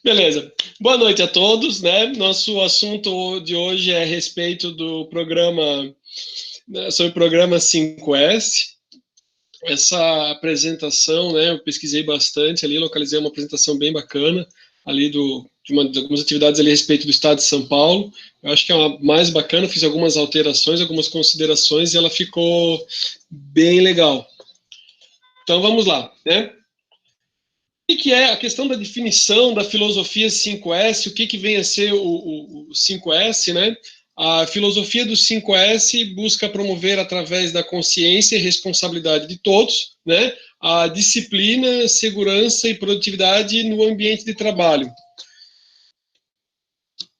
Beleza. Boa noite a todos, né? Nosso assunto de hoje é a respeito do programa, né, sobre o programa 5S. Essa apresentação, né, eu pesquisei bastante ali, localizei uma apresentação bem bacana ali de algumas atividades ali a respeito do estado de São Paulo. Eu acho que é uma mais bacana, fiz algumas alterações, algumas considerações e ela ficou bem legal. Então vamos lá, né? O que é a questão da definição da filosofia 5S, o que vem a ser o 5S, né? A filosofia do 5S busca promover, através da consciência e responsabilidade de todos, né, a disciplina, segurança e produtividade no ambiente de trabalho.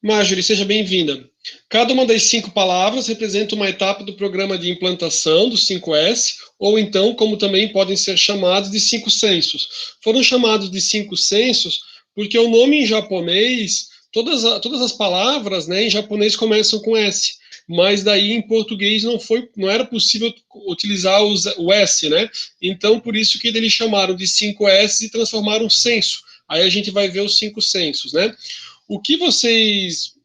Marjorie, seja bem-vinda. Cada uma das 5 palavras representa uma etapa do programa de implantação do 5S, ou então, como também podem ser chamados de 5 sensos. Foram chamados de 5 sensos porque o nome em japonês, todas as palavras, né, em japonês começam com S, mas daí em português não era possível utilizar o S, né? Então, por isso que eles chamaram de 5S e transformaram senso. Aí a gente vai ver os 5 sensos, né? O que vocês...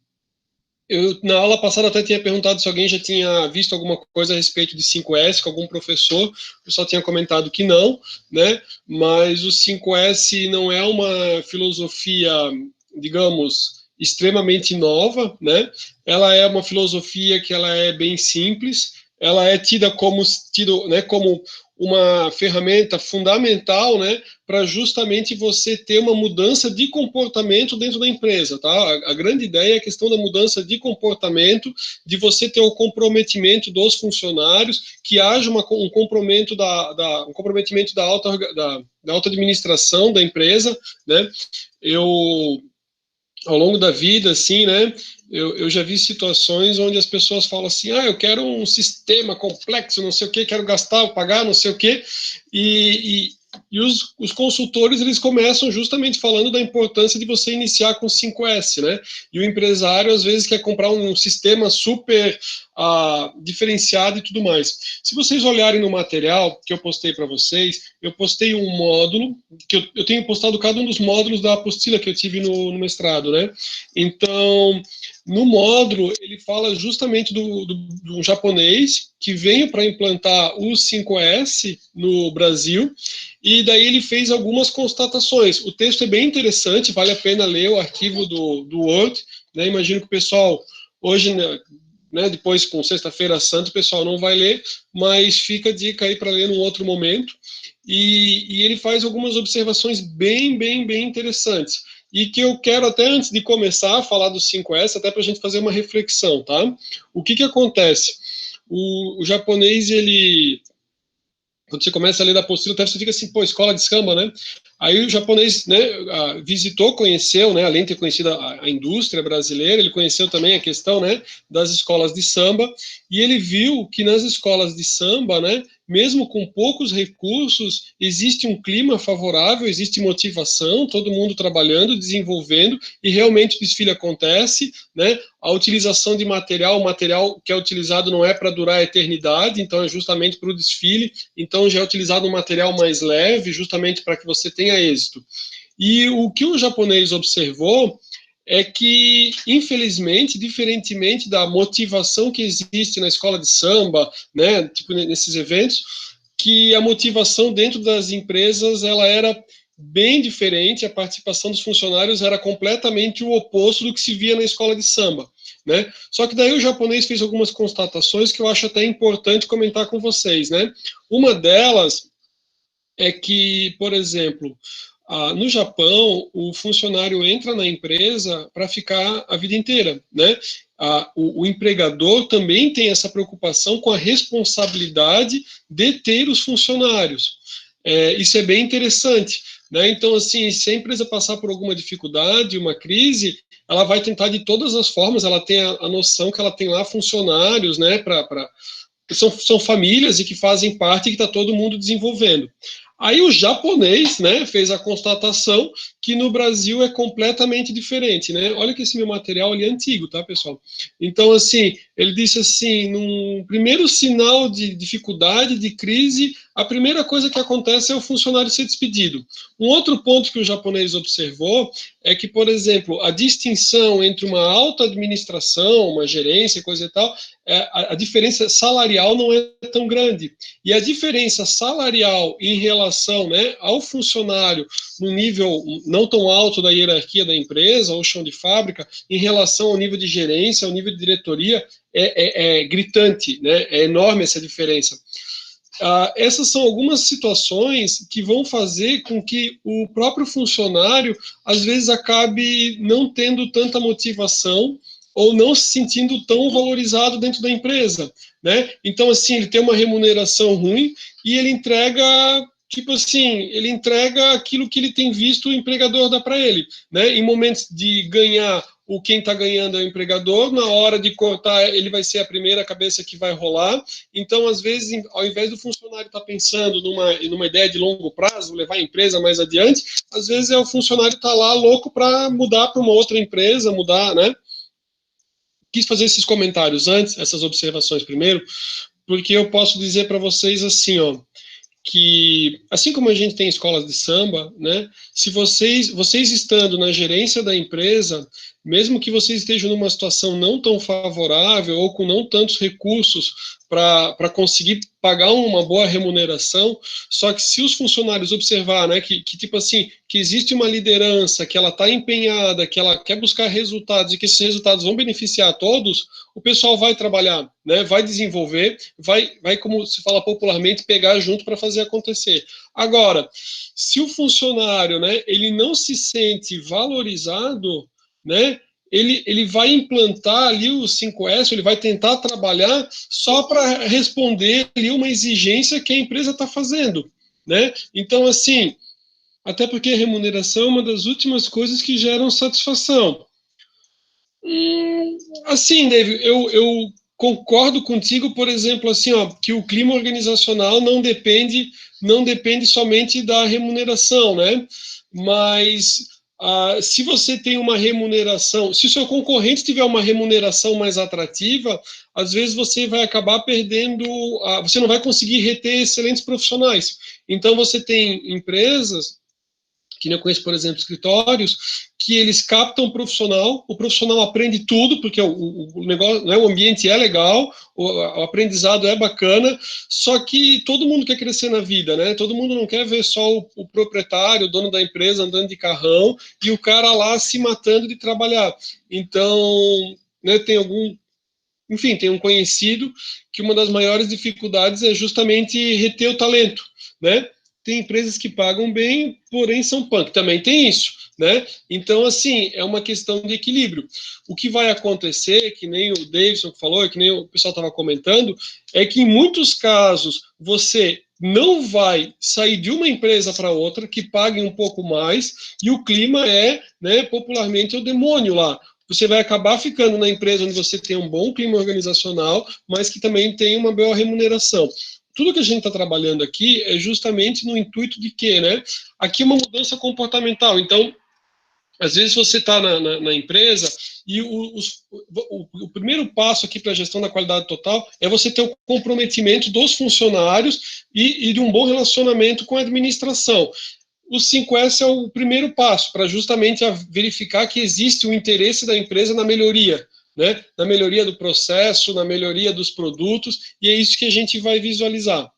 Eu, na aula passada, até tinha perguntado se alguém já tinha visto alguma coisa a respeito de 5S com algum professor. O pessoal tinha comentado que não, né? Mas o 5S não é uma filosofia, digamos, extremamente nova, né? Ela é uma filosofia que ela é bem simples, ela é né, como uma ferramenta fundamental, né, para justamente você ter uma mudança de comportamento dentro da empresa, tá? A grande ideia é a questão da mudança de comportamento, de você ter o comprometimento dos funcionários, que haja um comprometimento um comprometimento da alta administração da empresa, né? Ao longo da vida, assim, né, eu já vi situações onde as pessoas falam assim, eu quero um sistema complexo, não sei o que, quero gastar, pagar, não sei o que, e os consultores, eles começam justamente falando da importância de você iniciar com 5S, né? E o empresário, às vezes, quer comprar um sistema super diferenciado e tudo mais. Se vocês olharem no material que eu postei para vocês, eu postei um módulo, que eu tenho postado cada um dos módulos da apostila que eu tive no mestrado, né? Então, no módulo, ele fala justamente do japonês que veio para implantar o 5S no Brasil, e daí ele fez algumas constatações. O texto é bem interessante, vale a pena ler o arquivo do Word, né? Imagino que o pessoal, hoje, né, depois com Sexta-feira Santa, o pessoal não vai ler, mas fica a dica aí para ler num outro momento, e ele faz algumas observações bem interessantes, e que eu quero até, antes de começar a falar do 5S, até para a gente fazer uma reflexão, tá? O que acontece? O japonês, ele... Quando você começa a ler da apostila, até você fica assim, pô, escola de samba, né? Aí o japonês, né, visitou, conheceu, né, além de ter conhecido a indústria brasileira, ele conheceu também a questão, né, das escolas de samba, e ele viu que nas escolas de samba, né, mesmo com poucos recursos, existe um clima favorável, existe motivação, todo mundo trabalhando, desenvolvendo, e realmente o desfile acontece, né? A utilização de material, o material que é utilizado não é para durar a eternidade, então é justamente para o desfile, então já é utilizado um material mais leve, justamente para que você tenha êxito. E o que o japonês observou é que, infelizmente, diferentemente da motivação que existe na escola de samba, né, tipo nesses eventos, que a motivação dentro das empresas ela era bem diferente, a participação dos funcionários era completamente o oposto do que se via na escola de samba, né? Só que daí o japonês fez algumas constatações que eu acho até importante comentar com vocês, né? Uma delas é que, por exemplo, no Japão, o funcionário entra na empresa para ficar a vida inteira, né? O empregador também tem essa preocupação com a responsabilidade de ter os funcionários. Isso é bem interessante, né? Então, assim, se a empresa passar por alguma dificuldade, uma crise, ela vai tentar de todas as formas, ela tem a noção que ela tem lá funcionários, né, são famílias e que fazem parte e que está todo mundo desenvolvendo. Aí o japonês, né, fez a constatação que no Brasil é completamente diferente, né? Olha que esse meu material ele é antigo, tá, pessoal? Então, assim, ele disse assim, num primeiro sinal de dificuldade, de crise, a primeira coisa que acontece é o funcionário ser despedido. Um outro ponto que o japonês observou é que, por exemplo, a distinção entre uma alta administração, uma gerência, coisa e tal, a diferença salarial não é tão grande. E a diferença salarial em relação, né, ao funcionário no nível não tão alto da hierarquia da empresa, ou chão de fábrica, em relação ao nível de gerência, ao nível de diretoria, é gritante, né? É enorme essa diferença. Essas são algumas situações que vão fazer com que o próprio funcionário, às vezes, acabe não tendo tanta motivação ou não se sentindo tão valorizado dentro da empresa, né? Então, assim, ele tem uma remuneração ruim e ele entrega, tipo assim, ele entrega aquilo que ele tem visto o empregador dar para ele, né? Em momentos de ganhar, quem está ganhando é o empregador, na hora de cortar, ele vai ser a primeira cabeça que vai rolar. Então, às vezes, ao invés do funcionário estar pensando numa ideia de longo prazo, levar a empresa mais adiante, às vezes é o funcionário estar lá louco para mudar para uma outra empresa, mudar, né? Quis fazer esses comentários antes, essas observações primeiro, porque eu posso dizer para vocês assim, ó, que assim como a gente tem escolas de samba, né, se vocês estando na gerência da empresa, mesmo que vocês estejam numa situação não tão favorável ou com não tantos recursos para conseguir pagar uma boa remuneração, só que se os funcionários observar, né, que tipo assim, que existe uma liderança, que ela está empenhada, que ela quer buscar resultados e que esses resultados vão beneficiar a todos, o pessoal vai trabalhar, né, vai desenvolver, vai, como se fala popularmente, pegar junto para fazer acontecer. Agora, se o funcionário, né, ele não se sente valorizado, né, ele vai implantar ali o 5S, ele vai tentar trabalhar só para responder ali uma exigência que a empresa está fazendo, né? Então, assim, até porque a remuneração é uma das últimas coisas que geram satisfação. Assim, David, eu concordo contigo, por exemplo, assim, ó, que o clima organizacional não depende somente da remuneração, né? Mas se você tem uma remuneração, se o seu concorrente tiver uma remuneração mais atrativa, às vezes você vai acabar perdendo, você não vai conseguir reter excelentes profissionais. Então você tem empresas que eu conheço, por exemplo, escritórios, que eles captam o profissional aprende tudo, porque o negócio, né, o ambiente é legal, o aprendizado é bacana, só que todo mundo quer crescer na vida, né? Todo mundo não quer ver só o proprietário, o dono da empresa andando de carrão e o cara lá se matando de trabalhar. Então, né, tem um conhecido que uma das maiores dificuldades é justamente reter o talento, né? Tem empresas que pagam bem, porém são punk, também tem isso, né? Então, assim, é uma questão de equilíbrio. O que vai acontecer, que nem o Davidson falou, que nem o pessoal estava comentando, é que em muitos casos você não vai sair de uma empresa para outra que pague um pouco mais e o clima é, né, popularmente o demônio lá. Você vai acabar ficando na empresa onde você tem um bom clima organizacional, mas que também tem uma boa remuneração. Tudo que a gente está trabalhando aqui é justamente no intuito de quê, né? Aqui é uma mudança comportamental. Então, às vezes você está na empresa e o primeiro passo aqui para a gestão da qualidade total é você ter o comprometimento dos funcionários e de um bom relacionamento com a administração. O 5S é o primeiro passo para justamente verificar que existe o interesse da empresa na melhoria, né? Na melhoria do processo, na melhoria dos produtos, e é isso que a gente vai visualizar,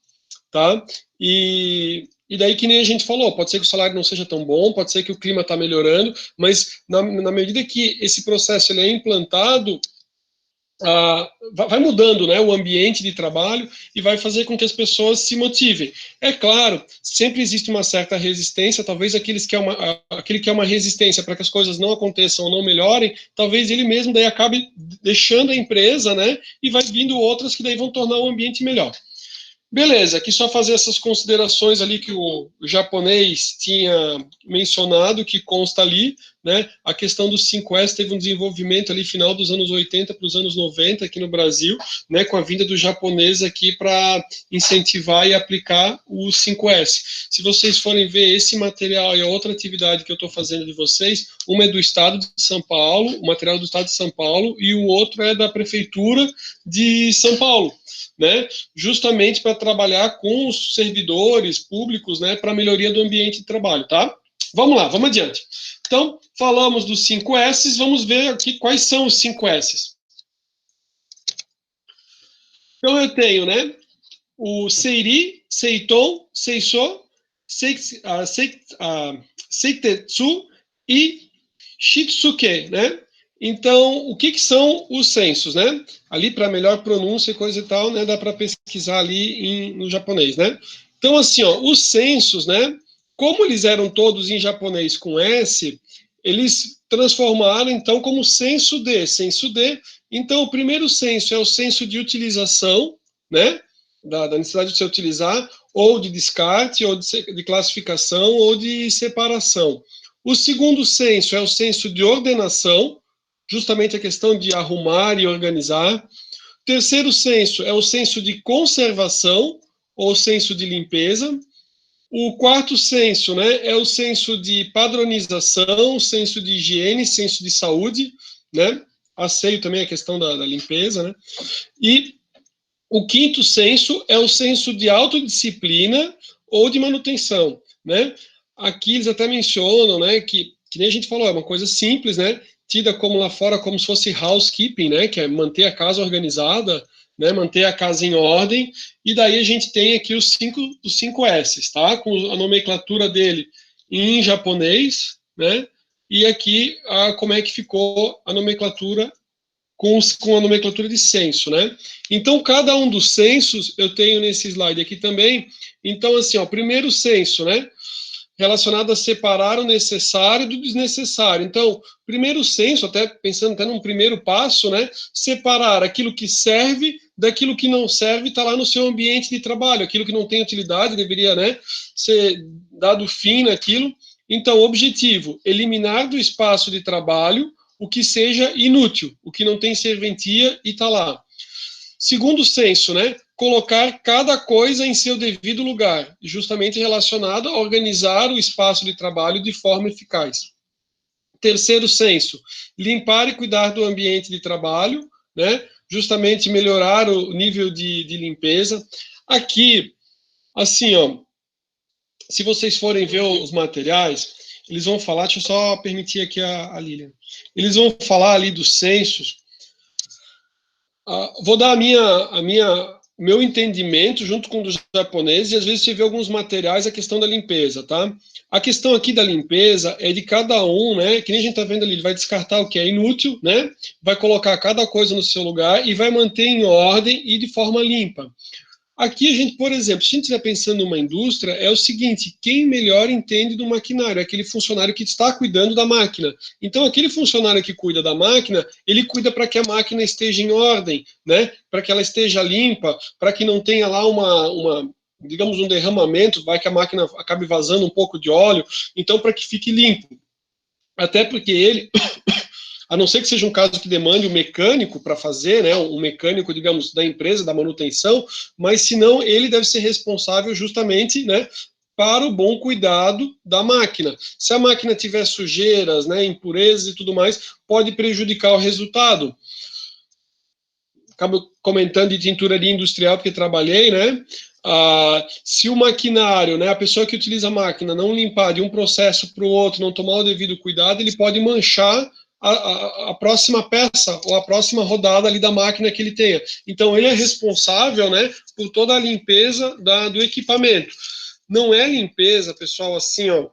tá? E daí, que nem a gente falou, pode ser que o salário não seja tão bom, pode ser que o clima está melhorando, mas na medida que esse processo ele é implantado, vai mudando, né, o ambiente de trabalho e vai fazer com que as pessoas se motivem. É claro, sempre existe uma certa resistência, talvez aquele que é uma resistência para que as coisas não aconteçam ou não melhorem, talvez ele mesmo daí acabe deixando a empresa, né, e vai vindo outras que daí vão tornar o ambiente melhor. Beleza, aqui só fazer essas considerações ali que o japonês tinha mencionado, que consta ali, né? A questão dos 5S teve um desenvolvimento ali final dos anos 80 para os anos 90 aqui no Brasil, né? Com a vinda do japonês aqui para incentivar e aplicar o 5S. Se vocês forem ver esse material e a outra atividade que eu estou fazendo de vocês, uma é do Estado de São Paulo, o material do Estado de São Paulo, e o outro é da Prefeitura de São Paulo, né? Justamente para trabalhar com os servidores públicos, né? Para a melhoria do ambiente de trabalho, tá? Vamos lá, vamos adiante. Então, falamos dos 5S, vamos ver aqui quais são os 5S. Então, eu tenho, né? O Seiri, Seiton, Seiso, Seitetsu e Shitsuke, né? Então, o que são os censos, né? Ali, para melhor pronúncia e coisa e tal, né? Dá para pesquisar ali no japonês, né? Então, assim, ó, os censos, né? Como eles eram todos em japonês com S, eles transformaram, então, como censo de. Então, o primeiro censo é o censo de utilização, né? Da necessidade de se utilizar, ou de descarte, ou de classificação, ou de separação. O segundo censo é o censo de ordenação, justamente a questão de arrumar e organizar. O terceiro censo é o censo de conservação, ou censo de limpeza. O quarto censo, né, é o censo de padronização, censo de higiene, censo de saúde, né? Asseio também a questão da limpeza, né? E o quinto censo é o censo de autodisciplina ou de manutenção, né? Aqui eles até mencionam, né, que nem a gente falou, é uma coisa simples, né? Tida como lá fora como se fosse housekeeping, né? Que é manter a casa organizada, né? Manter a casa em ordem. E daí a gente tem aqui os cinco S's, tá? Com a nomenclatura dele em japonês, né? E aqui como é que ficou a nomenclatura com a nomenclatura de censo, né? Então, cada um dos censos, eu tenho nesse slide aqui também. Então, assim, ó, primeiro censo, né? Relacionado a separar o necessário do desnecessário. Então, primeiro censo, até pensando até num primeiro passo, né? Separar aquilo que serve daquilo que não serve, está lá no seu ambiente de trabalho. Aquilo que não tem utilidade deveria, né, ser dado fim naquilo. Então, objetivo, eliminar do espaço de trabalho o que seja inútil, o que não tem serventia e está lá. Segundo censo, né? Colocar cada coisa em seu devido lugar, justamente relacionado a organizar o espaço de trabalho de forma eficaz. Terceiro censo, limpar e cuidar do ambiente de trabalho, né? Justamente melhorar o nível de limpeza. Aqui, assim, ó, se vocês forem ver os materiais, eles vão falar, deixa eu só permitir aqui a Lilian, eles vão falar ali dos censos. Vou dar meu entendimento junto com o dos japoneses, e às vezes você vê alguns materiais a questão da limpeza, tá? A questão aqui da limpeza é de cada um, né? Que nem a gente tá vendo ali, ele vai descartar o que é inútil, né? Vai colocar cada coisa no seu lugar e vai manter em ordem e de forma limpa. Aqui a gente, por exemplo, se a gente estiver pensando numa indústria, é o seguinte, quem melhor entende do maquinário? É aquele funcionário que está cuidando da máquina. Então, aquele funcionário que cuida da máquina, ele cuida para que a máquina esteja em ordem, né? Para que ela esteja limpa, para que não tenha lá digamos, um derramamento, vai que a máquina acabe vazando um pouco de óleo, então para que fique limpo. Até porque ele... a não ser que seja um caso que demande um mecânico para fazer, né, um mecânico, digamos, da empresa, da manutenção, mas senão ele deve ser responsável justamente, né, para o bom cuidado da máquina. Se a máquina tiver sujeiras, né, impurezas e tudo mais, pode prejudicar o resultado. Acabo comentando de tinturaria industrial porque trabalhei, né? Se o maquinário, né, a pessoa que utiliza a máquina não limpar de um processo para o outro, não tomar o devido cuidado, ele pode manchar a próxima peça ou a próxima rodada ali da máquina que ele tenha. Então, ele é responsável, né, por toda a limpeza do equipamento. Não é limpeza, pessoal, assim, ó,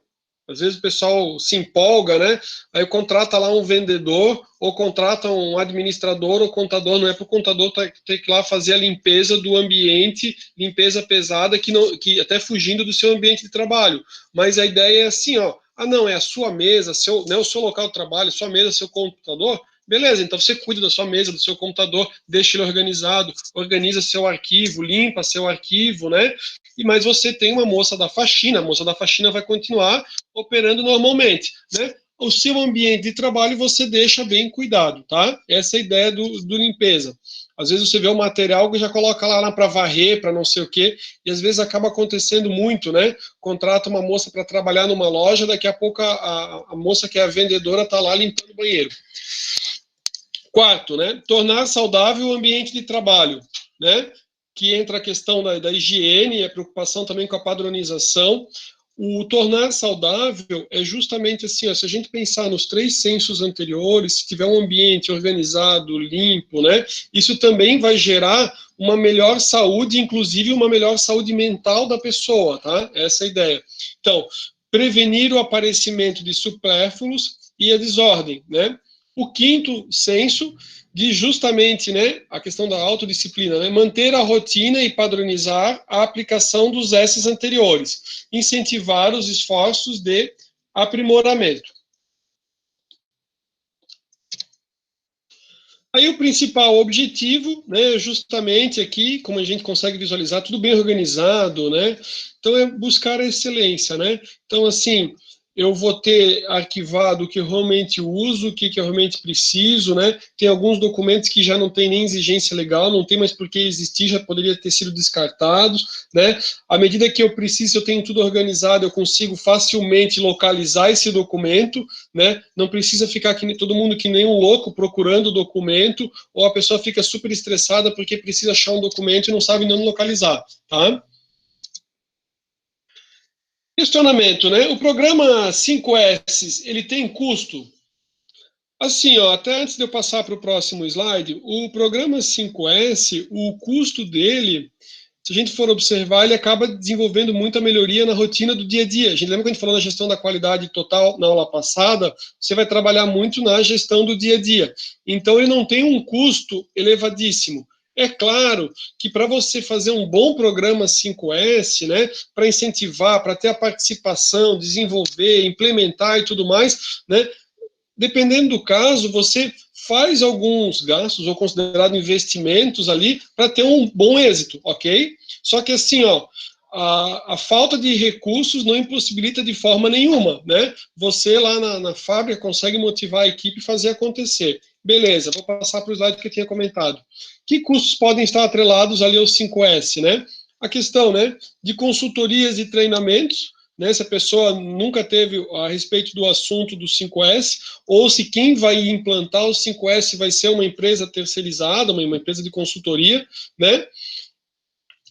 às vezes o pessoal se empolga, né, aí contrata lá um vendedor ou contrata um administrador ou contador, não é para o contador ter que ir lá fazer a limpeza do ambiente, limpeza pesada, que até fugindo do seu ambiente de trabalho. Mas a ideia é assim, ó, não, é a sua mesa, né, o seu local de trabalho, sua mesa, seu computador, beleza, então você cuida da sua mesa, do seu computador, deixa ele organizado, organiza seu arquivo, limpa seu arquivo, né? Mas você tem uma moça da faxina, a moça da faxina vai continuar operando normalmente, né? o seu ambiente de trabalho você deixa bem cuidado, tá? Essa é a ideia do limpeza. Às vezes você vê um material que já coloca lá para varrer, para não sei o quê, e às vezes acaba acontecendo muito, né? Contrata uma moça para trabalhar numa loja, daqui a pouco a moça que é a vendedora está lá limpando o banheiro. Quarto, né? Tornar saudável o ambiente de trabalho, né? Que entra a questão da higiene e a preocupação também com a padronização. O tornar saudável é justamente assim, ó, se a gente pensar nos 3 censos anteriores, se tiver um ambiente organizado, limpo, né, isso também vai gerar uma melhor saúde, inclusive uma melhor saúde mental da pessoa, tá? Essa é a ideia. Então, prevenir o aparecimento de supérfluos e a desordem, né? O quinto senso diz justamente, né, a questão da autodisciplina, né, manter a rotina e padronizar a aplicação dos S's anteriores, incentivar os esforços de aprimoramento. Aí o principal objetivo, né, justamente aqui, como a gente consegue visualizar, tudo bem organizado, né, então é buscar a excelência, né, então assim, eu vou ter arquivado o que eu realmente uso, o que eu realmente preciso, né? Tem alguns documentos que já não tem nem exigência legal, não tem mais por que existir, já poderia ter sido descartados, né? À medida que eu preciso, eu tenho tudo organizado, eu consigo facilmente localizar esse documento, né? Não precisa ficar todo mundo que nem um louco procurando o documento, ou a pessoa fica super estressada porque precisa achar um documento e não sabe nem localizar, tá? Questionamento, né? O programa 5S, ele tem custo? Assim, ó, até antes de eu passar para o próximo slide, o programa 5S, o custo dele, se a gente for observar, ele acaba desenvolvendo muita melhoria na rotina do dia a dia. A gente lembra que a gente falou da gestão da qualidade total na aula passada? Você vai trabalhar muito na gestão do dia a dia. Então, ele não tem um custo elevadíssimo. É claro que para você fazer um bom programa 5S, né, para incentivar, para ter a participação, desenvolver, implementar e tudo mais, né, dependendo do caso, você faz alguns gastos ou considerado investimentos ali para ter um bom êxito, ok? Só que assim, ó, a falta de recursos não impossibilita de forma nenhuma, né? Você lá na fábrica consegue motivar a equipe e fazer acontecer. Beleza, vou passar para o slide que eu tinha comentado. Que custos podem estar atrelados ali aos 5S, né? A questão, né, de consultorias e treinamentos, né, se a pessoa nunca teve a respeito do assunto do 5S, ou se quem vai implantar o 5S vai ser uma empresa terceirizada, uma empresa de consultoria, né?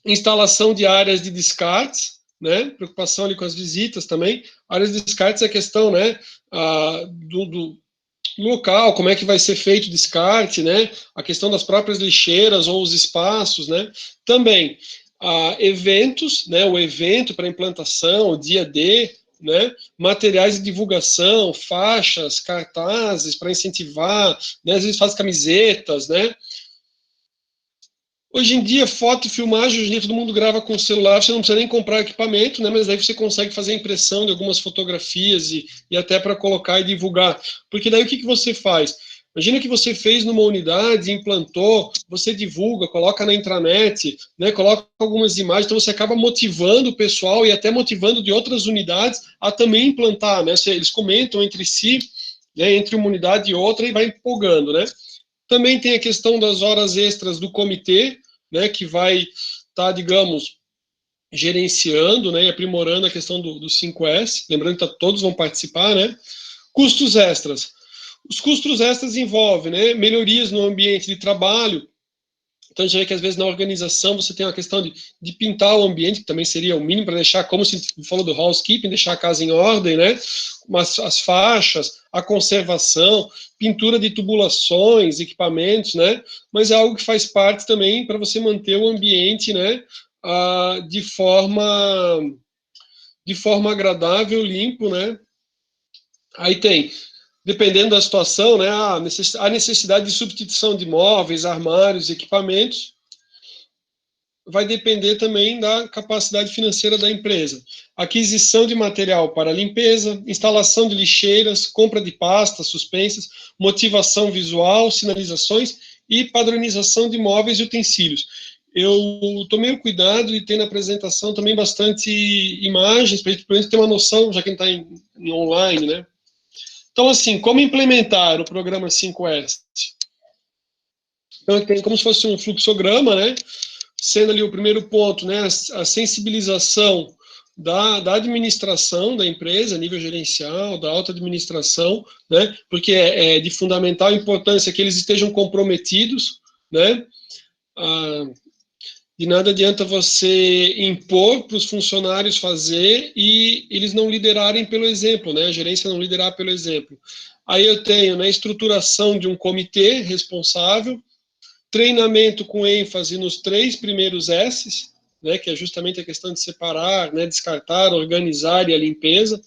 Instalação de áreas de descartes, né? Preocupação ali com as visitas também. Áreas de descartes é a questão, né? Do local, como é que vai ser feito o descarte, né? A questão das próprias lixeiras ou os espaços, né? Também eventos, né? O evento para implantação, o dia D, né? Materiais de divulgação, faixas, cartazes para incentivar, né? Às vezes faz camisetas, né? Hoje em dia, foto e filmagem, hoje em dia todo mundo grava com celular, você não precisa nem comprar equipamento, né? Mas aí você consegue fazer a impressão de algumas fotografias e até para colocar e divulgar. Porque daí o que você faz? Imagina que você fez numa unidade, implantou, você divulga, coloca na intranet, né? Coloca algumas imagens, então você acaba motivando o pessoal e até motivando de outras unidades a também implantar, né? Eles comentam entre si, né? Entre uma unidade e outra e vai empolgando, né? Também tem a questão das horas extras do comitê, né, que vai estar, digamos, gerenciando, né, e aprimorando a questão do 5S, lembrando que todos vão participar, né. Custos extras. Os custos extras envolvem, né, melhorias no ambiente de trabalho. Então, a gente vê que às vezes na organização você tem uma questão de pintar o ambiente, que também seria o mínimo para deixar, como se falou do housekeeping, deixar a casa em ordem, né? As faixas, a conservação, pintura de tubulações, equipamentos, né? Mas é algo que faz parte também para você manter o ambiente, né? De forma agradável, limpo, né? Aí tem, dependendo da situação, né, a necessidade de substituição de móveis, armários, equipamentos, vai depender também da capacidade financeira da empresa. Aquisição de material para limpeza, instalação de lixeiras, compra de pastas suspensas, motivação visual, sinalizações e padronização de móveis e utensílios. Eu tomei o cuidado de ter na apresentação também bastante imagens, para a gente ter uma noção, já que a gente está em online, né? Então, assim, como implementar o programa 5S? Então, tem como se fosse um fluxograma, né? Sendo ali o primeiro ponto, né? A sensibilização da administração da empresa, nível gerencial, da alta administração, né? Porque é de fundamental importância que eles estejam comprometidos, né? De nada adianta você impor para os funcionários fazer e eles não liderarem pelo exemplo, né? A gerência não liderar pelo exemplo. Aí eu tenho, né, estruturação de um comitê responsável, treinamento com ênfase nos 3 primeiros S's, né, que é justamente a questão de separar, né, descartar, organizar e a limpeza,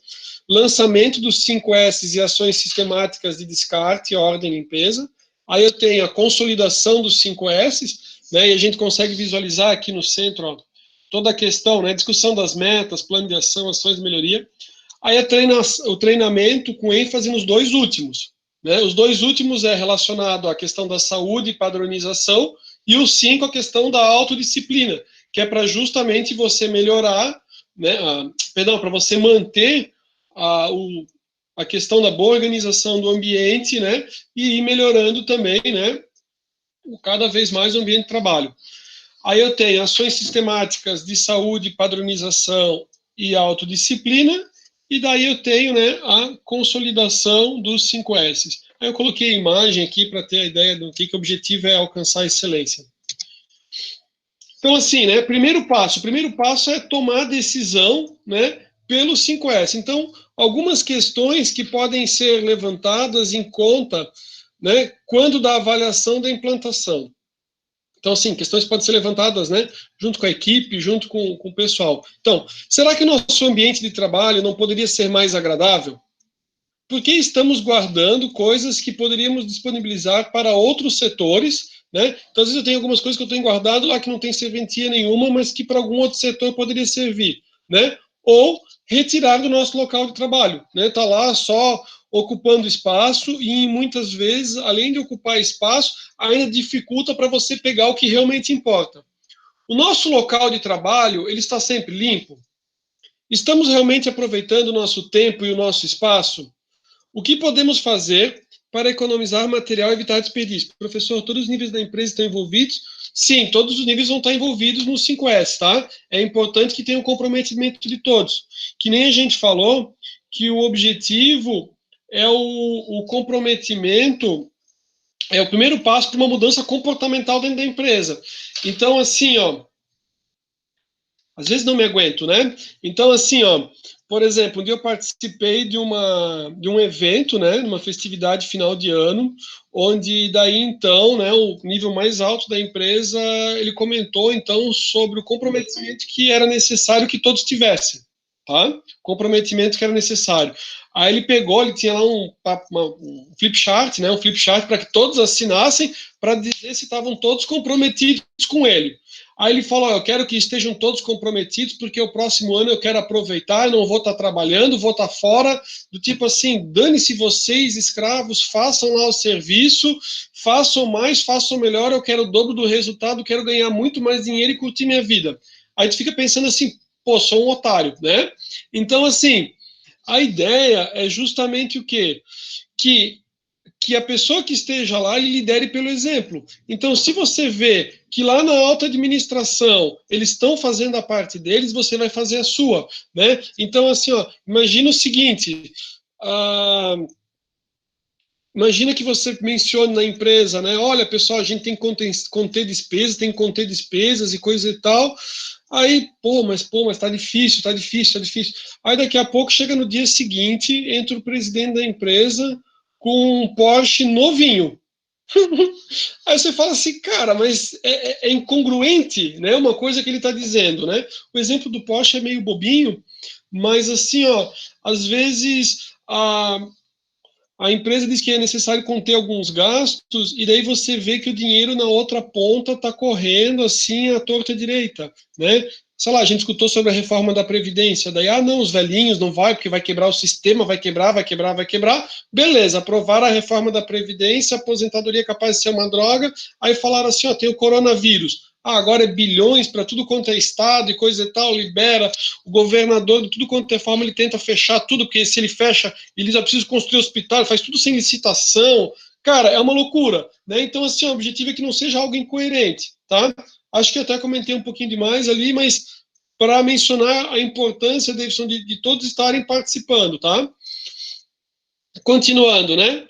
lançamento dos 5 S's e ações sistemáticas de descarte, ordem e limpeza. Aí eu tenho a consolidação dos 5 S's, né, e a gente consegue visualizar aqui no centro, ó, toda a questão, né, discussão das metas, plano de ação, ações de melhoria. Aí o treinamento com ênfase nos 2 últimos, né? Os 2 últimos é relacionado à questão da saúde e padronização, e os 5 a questão da autodisciplina, que é para justamente você melhorar, né, para você manter a questão da boa organização do ambiente, né, e ir melhorando também, né, cada vez mais o ambiente de trabalho. Aí eu tenho ações sistemáticas de saúde, padronização e autodisciplina, e daí eu tenho, né, a consolidação dos 5 S's. Aí eu coloquei a imagem aqui para ter a ideia do que o objetivo é alcançar a excelência. Então, assim, né, o primeiro passo é tomar a decisão, né, pelos 5 S. Então, algumas questões que podem ser levantadas em conta, né, quando da avaliação da implantação. Então, assim, questões podem ser levantadas, né, junto com a equipe, junto com o pessoal. Então, será que o nosso ambiente de trabalho não poderia ser mais agradável? Por que estamos guardando coisas que poderíamos disponibilizar para outros setores, né? Então, às vezes eu tenho algumas coisas que eu tenho guardado lá que não tem serventia nenhuma, mas que para algum outro setor poderia servir, né? Ou retirar do nosso local de trabalho, né? Tá lá só ocupando espaço e muitas vezes, além de ocupar espaço, ainda dificulta para você pegar o que realmente importa. O nosso local de trabalho, ele está sempre limpo? Estamos realmente aproveitando o nosso tempo e o nosso espaço? O que podemos fazer para economizar material e evitar desperdício? Professor, todos os níveis da empresa estão envolvidos? Sim, todos os níveis vão estar envolvidos no 5S, tá? É importante que tenha um comprometimento de todos. Que nem a gente falou, que o objetivo é o comprometimento, é o primeiro passo para uma mudança comportamental dentro da empresa. Então, assim, ó, às vezes não me aguento, né? Então, assim, ó, por exemplo, um dia eu participei de um evento, né, numa festividade final de ano, onde daí então, né, o nível mais alto da empresa, ele comentou então sobre o comprometimento que era necessário que todos tivessem, tá? Comprometimento que era necessário. Aí ele pegou, ele tinha lá um flip chart, né, um flip chart para que todos assinassem, para dizer se estavam todos comprometidos com ele. Aí ele falou, eu quero que estejam todos comprometidos, porque o próximo ano eu quero aproveitar, eu não vou estar trabalhando, vou estar fora, do tipo assim, dane-se vocês, escravos, façam lá o serviço, façam mais, façam melhor, eu quero o dobro do resultado, quero ganhar muito mais dinheiro e curtir minha vida. Aí tu fica pensando assim, pô, sou um otário, né? Então, assim, a ideia é justamente o quê? Que a pessoa que esteja lá, ele lidere pelo exemplo. Então, se você vê que lá na alta administração eles estão fazendo a parte deles, você vai fazer a sua, né? Então, assim, ó, imagina o seguinte, imagina que você mencione na empresa, né? Olha, pessoal, a gente tem que conter despesas, tem que conter despesas e coisa e tal. Aí, mas tá difícil, tá difícil, tá difícil. Aí daqui a pouco chega no dia seguinte, entra o presidente da empresa com um Porsche novinho. Aí você fala assim, cara, mas é incongruente, né? Uma coisa que ele está dizendo, né? O exemplo do Porsche é meio bobinho, mas assim, ó, às vezes a empresa diz que é necessário conter alguns gastos, e daí você vê que o dinheiro na outra ponta está correndo assim à torta direita, né? Sei lá, a gente escutou sobre a reforma da Previdência, daí, não, os velhinhos não vai, porque vai quebrar o sistema, vai quebrar, vai quebrar, vai quebrar. Beleza, aprovaram a reforma da Previdência, a aposentadoria é capaz de ser uma droga, aí falaram assim, ó, tem o coronavírus. agora é bilhões para tudo quanto é estado e coisa e tal, libera, o governador de tudo quanto é forma, ele tenta fechar tudo, porque se ele fecha, ele já precisa construir hospital, faz tudo sem licitação, cara, é uma loucura, né? Então, assim, o objetivo é que não seja algo incoerente, tá? Acho que até comentei um pouquinho demais ali, mas para mencionar a importância, Davidson, de todos estarem participando, tá? Continuando, né?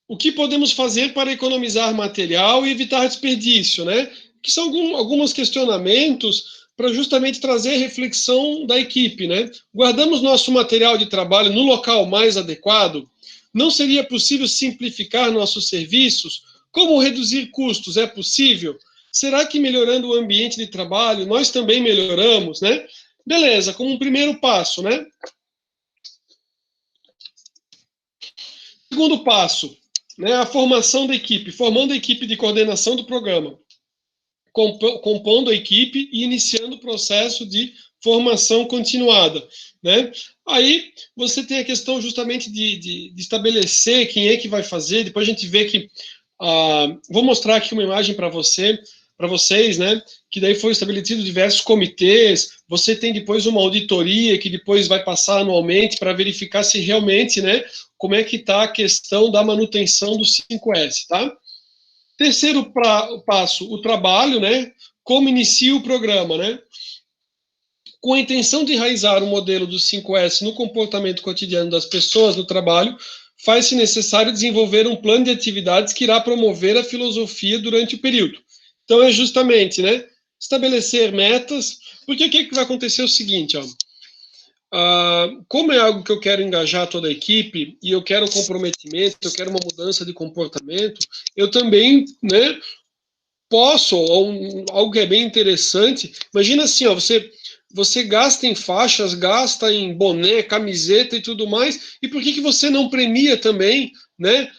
O que podemos fazer para economizar material e evitar desperdício, né? Que são alguns questionamentos para justamente trazer reflexão da equipe, né? Guardamos nosso material de trabalho no local mais adequado? Não seria possível simplificar nossos serviços? Como reduzir custos? É possível? Será que melhorando o ambiente de trabalho nós também melhoramos, né? Beleza, como um primeiro passo, né? Segundo passo, né, a formação da equipe, formando a equipe de coordenação do programa, compondo a equipe e iniciando o processo de formação continuada, né? Aí você tem a questão justamente de estabelecer quem é que vai fazer, depois a gente vê que, vou mostrar aqui uma imagem para vocês, né, que daí foi estabelecido diversos comitês, você tem depois uma auditoria que depois vai passar anualmente para verificar se realmente, né, como é que está a questão da manutenção do 5S, tá? Terceiro passo, o trabalho, né? Como inicia o programa, né? Com a intenção de enraizar o modelo do 5S no comportamento cotidiano das pessoas no trabalho, faz-se necessário desenvolver um plano de atividades que irá promover a filosofia durante o período. Então, é justamente, né? Estabelecer metas, porque o que vai acontecer é o seguinte, ó. Como é algo que eu quero engajar toda a equipe e eu quero comprometimento, eu quero uma mudança de comportamento, eu também, né, posso, algo que é bem interessante, imagina assim, ó, você gasta em faixas, gasta em boné, camiseta e tudo mais, e por que você não premia também, né,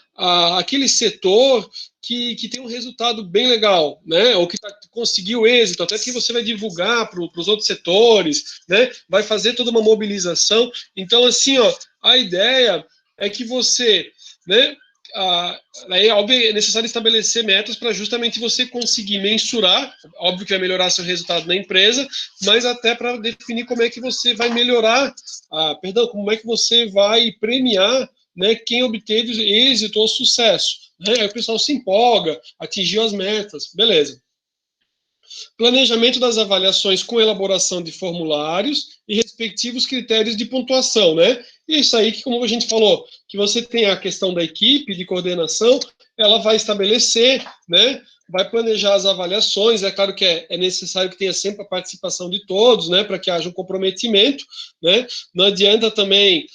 aquele setor que tem um resultado bem legal, né, ou que conseguiu êxito, até que você vai divulgar para os outros setores, né, vai fazer toda uma mobilização. Então, assim, ó, a ideia é que você, né, aí é necessário estabelecer metas para justamente você conseguir mensurar, óbvio que vai melhorar seu resultado na empresa, mas até para definir como é que você vai melhorar, como é que você vai premiar, né, quem obteve êxito ou sucesso. Né? Aí o pessoal se empolga, atingiu as metas, beleza. Planejamento das avaliações com elaboração de formulários e respectivos critérios de pontuação, né? E isso aí que, como a gente falou, que você tem a questão da equipe de coordenação, ela vai estabelecer, né? Vai planejar as avaliações, é claro que é necessário que tenha sempre a participação de todos, né? Para que haja um comprometimento, né? Não adianta também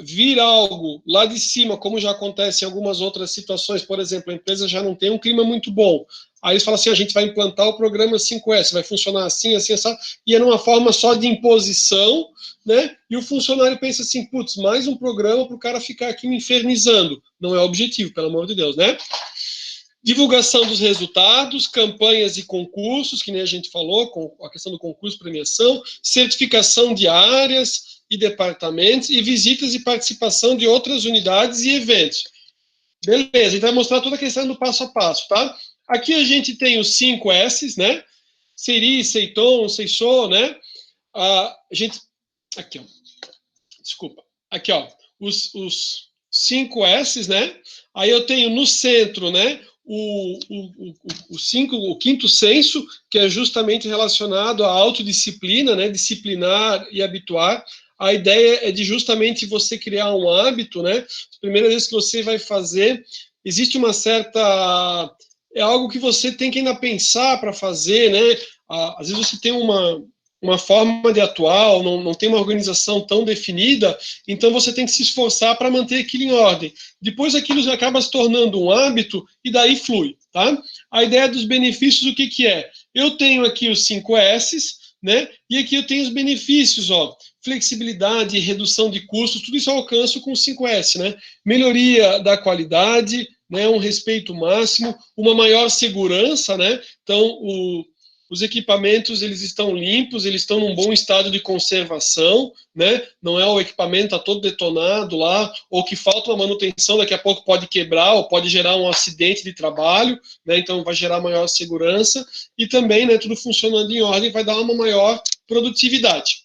vir algo lá de cima, como já acontece em algumas outras situações, por exemplo, a empresa já não tem um clima muito bom, aí eles falam assim, a gente vai implantar o programa 5S, vai funcionar assim, assim, assim, e é numa forma só de imposição, né, e o funcionário pensa assim, putz, mais um programa para o cara ficar aqui me infernizando, não é o objetivo, pelo amor de Deus, né? Divulgação dos resultados, campanhas e concursos, que nem a gente falou, com a questão do concurso, premiação, certificação de áreas e departamentos, e visitas e participação de outras unidades e eventos. Beleza, a gente vai mostrar toda a questão do passo a passo, tá? Aqui a gente tem os 5 S's, né? Seri, Seiton, Seissô, né? A gente... Aqui, ó. Desculpa. Aqui, ó. Os 5 S's, né? Aí eu tenho no centro, né? O quinto senso, que é justamente relacionado à autodisciplina, né? Disciplinar e habituar. A ideia é de justamente você criar um hábito, né? As primeiras vezes que você vai fazer, existe uma certa... É algo que você tem que ainda pensar para fazer, né? Às vezes você tem uma forma de atuar, não tem uma organização tão definida, então você tem que se esforçar para manter aquilo em ordem. Depois aquilo já acaba se tornando um hábito e daí flui, tá? A ideia dos benefícios, o que é? Eu tenho aqui os 5 S's, né? E aqui eu tenho os benefícios, ó. Flexibilidade, redução de custos, tudo isso eu alcanço com o 5S, né? Melhoria da qualidade, né? Um respeito máximo, uma maior segurança, né? Então, os equipamentos, eles estão limpos, eles estão num bom estado de conservação, né? Não é o equipamento tá todo detonado lá, ou que falta uma manutenção, daqui a pouco pode quebrar, ou pode gerar um acidente de trabalho, né? Então vai gerar maior segurança, e também, né, tudo funcionando em ordem vai dar uma maior produtividade.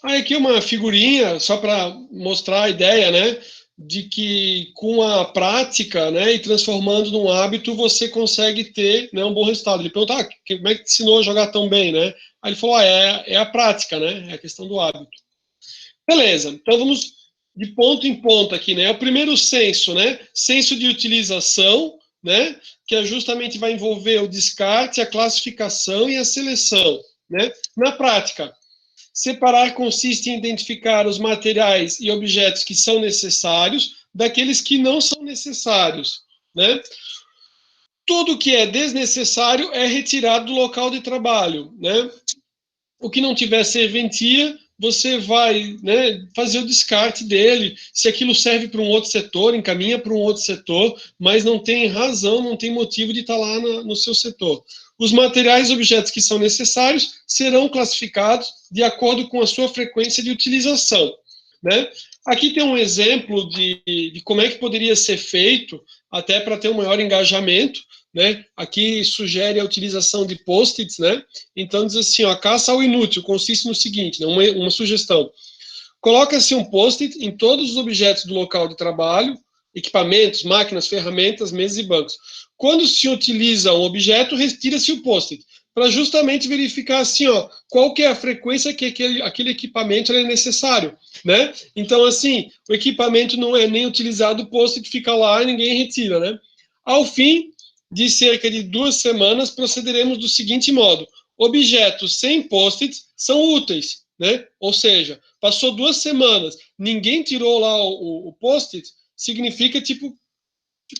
Aí aqui uma figurinha, só para mostrar a ideia, né, de que com a prática, né, e transformando num hábito, você consegue ter, né, um bom resultado. Ele perguntou, como é que te ensinou a jogar tão bem, né? Aí ele falou, é a prática, né, é a questão do hábito. Beleza, então vamos de ponto em ponto aqui, né? O primeiro senso, né, senso de utilização, né, que justamente vai envolver o descarte, a classificação e a seleção, né? Na prática, separar consiste em identificar os materiais e objetos que são necessários daqueles que não são necessários, né? Tudo que é desnecessário é retirado do local de trabalho, né? O que não tiver serventia, você vai, né, fazer o descarte dele. Se aquilo serve para um outro setor, encaminha para um outro setor, mas não tem razão, não tem motivo de estar lá no seu setor. Os materiais e objetos que são necessários serão classificados de acordo com a sua frequência de utilização, né? Aqui tem um exemplo de como é que poderia ser feito, até para ter um maior engajamento, né? Aqui sugere a utilização de post-its, né? Então diz assim, ó, caça ao inútil, consiste no seguinte, né? Uma sugestão. Coloca-se um post-it em todos os objetos do local de trabalho, equipamentos, máquinas, ferramentas, mesas e bancos. Quando se utiliza um objeto, retira-se o post-it, para justamente verificar assim, ó, qual que é a frequência que aquele equipamento é necessário, né? Então, assim, o equipamento não é nem utilizado, o post-it fica lá e ninguém retira, né? Ao fim de cerca de 2 semanas, procederemos do seguinte modo: objetos sem post-its são úteis, né? Ou seja, passou 2 semanas, ninguém tirou lá o post-it, significa tipo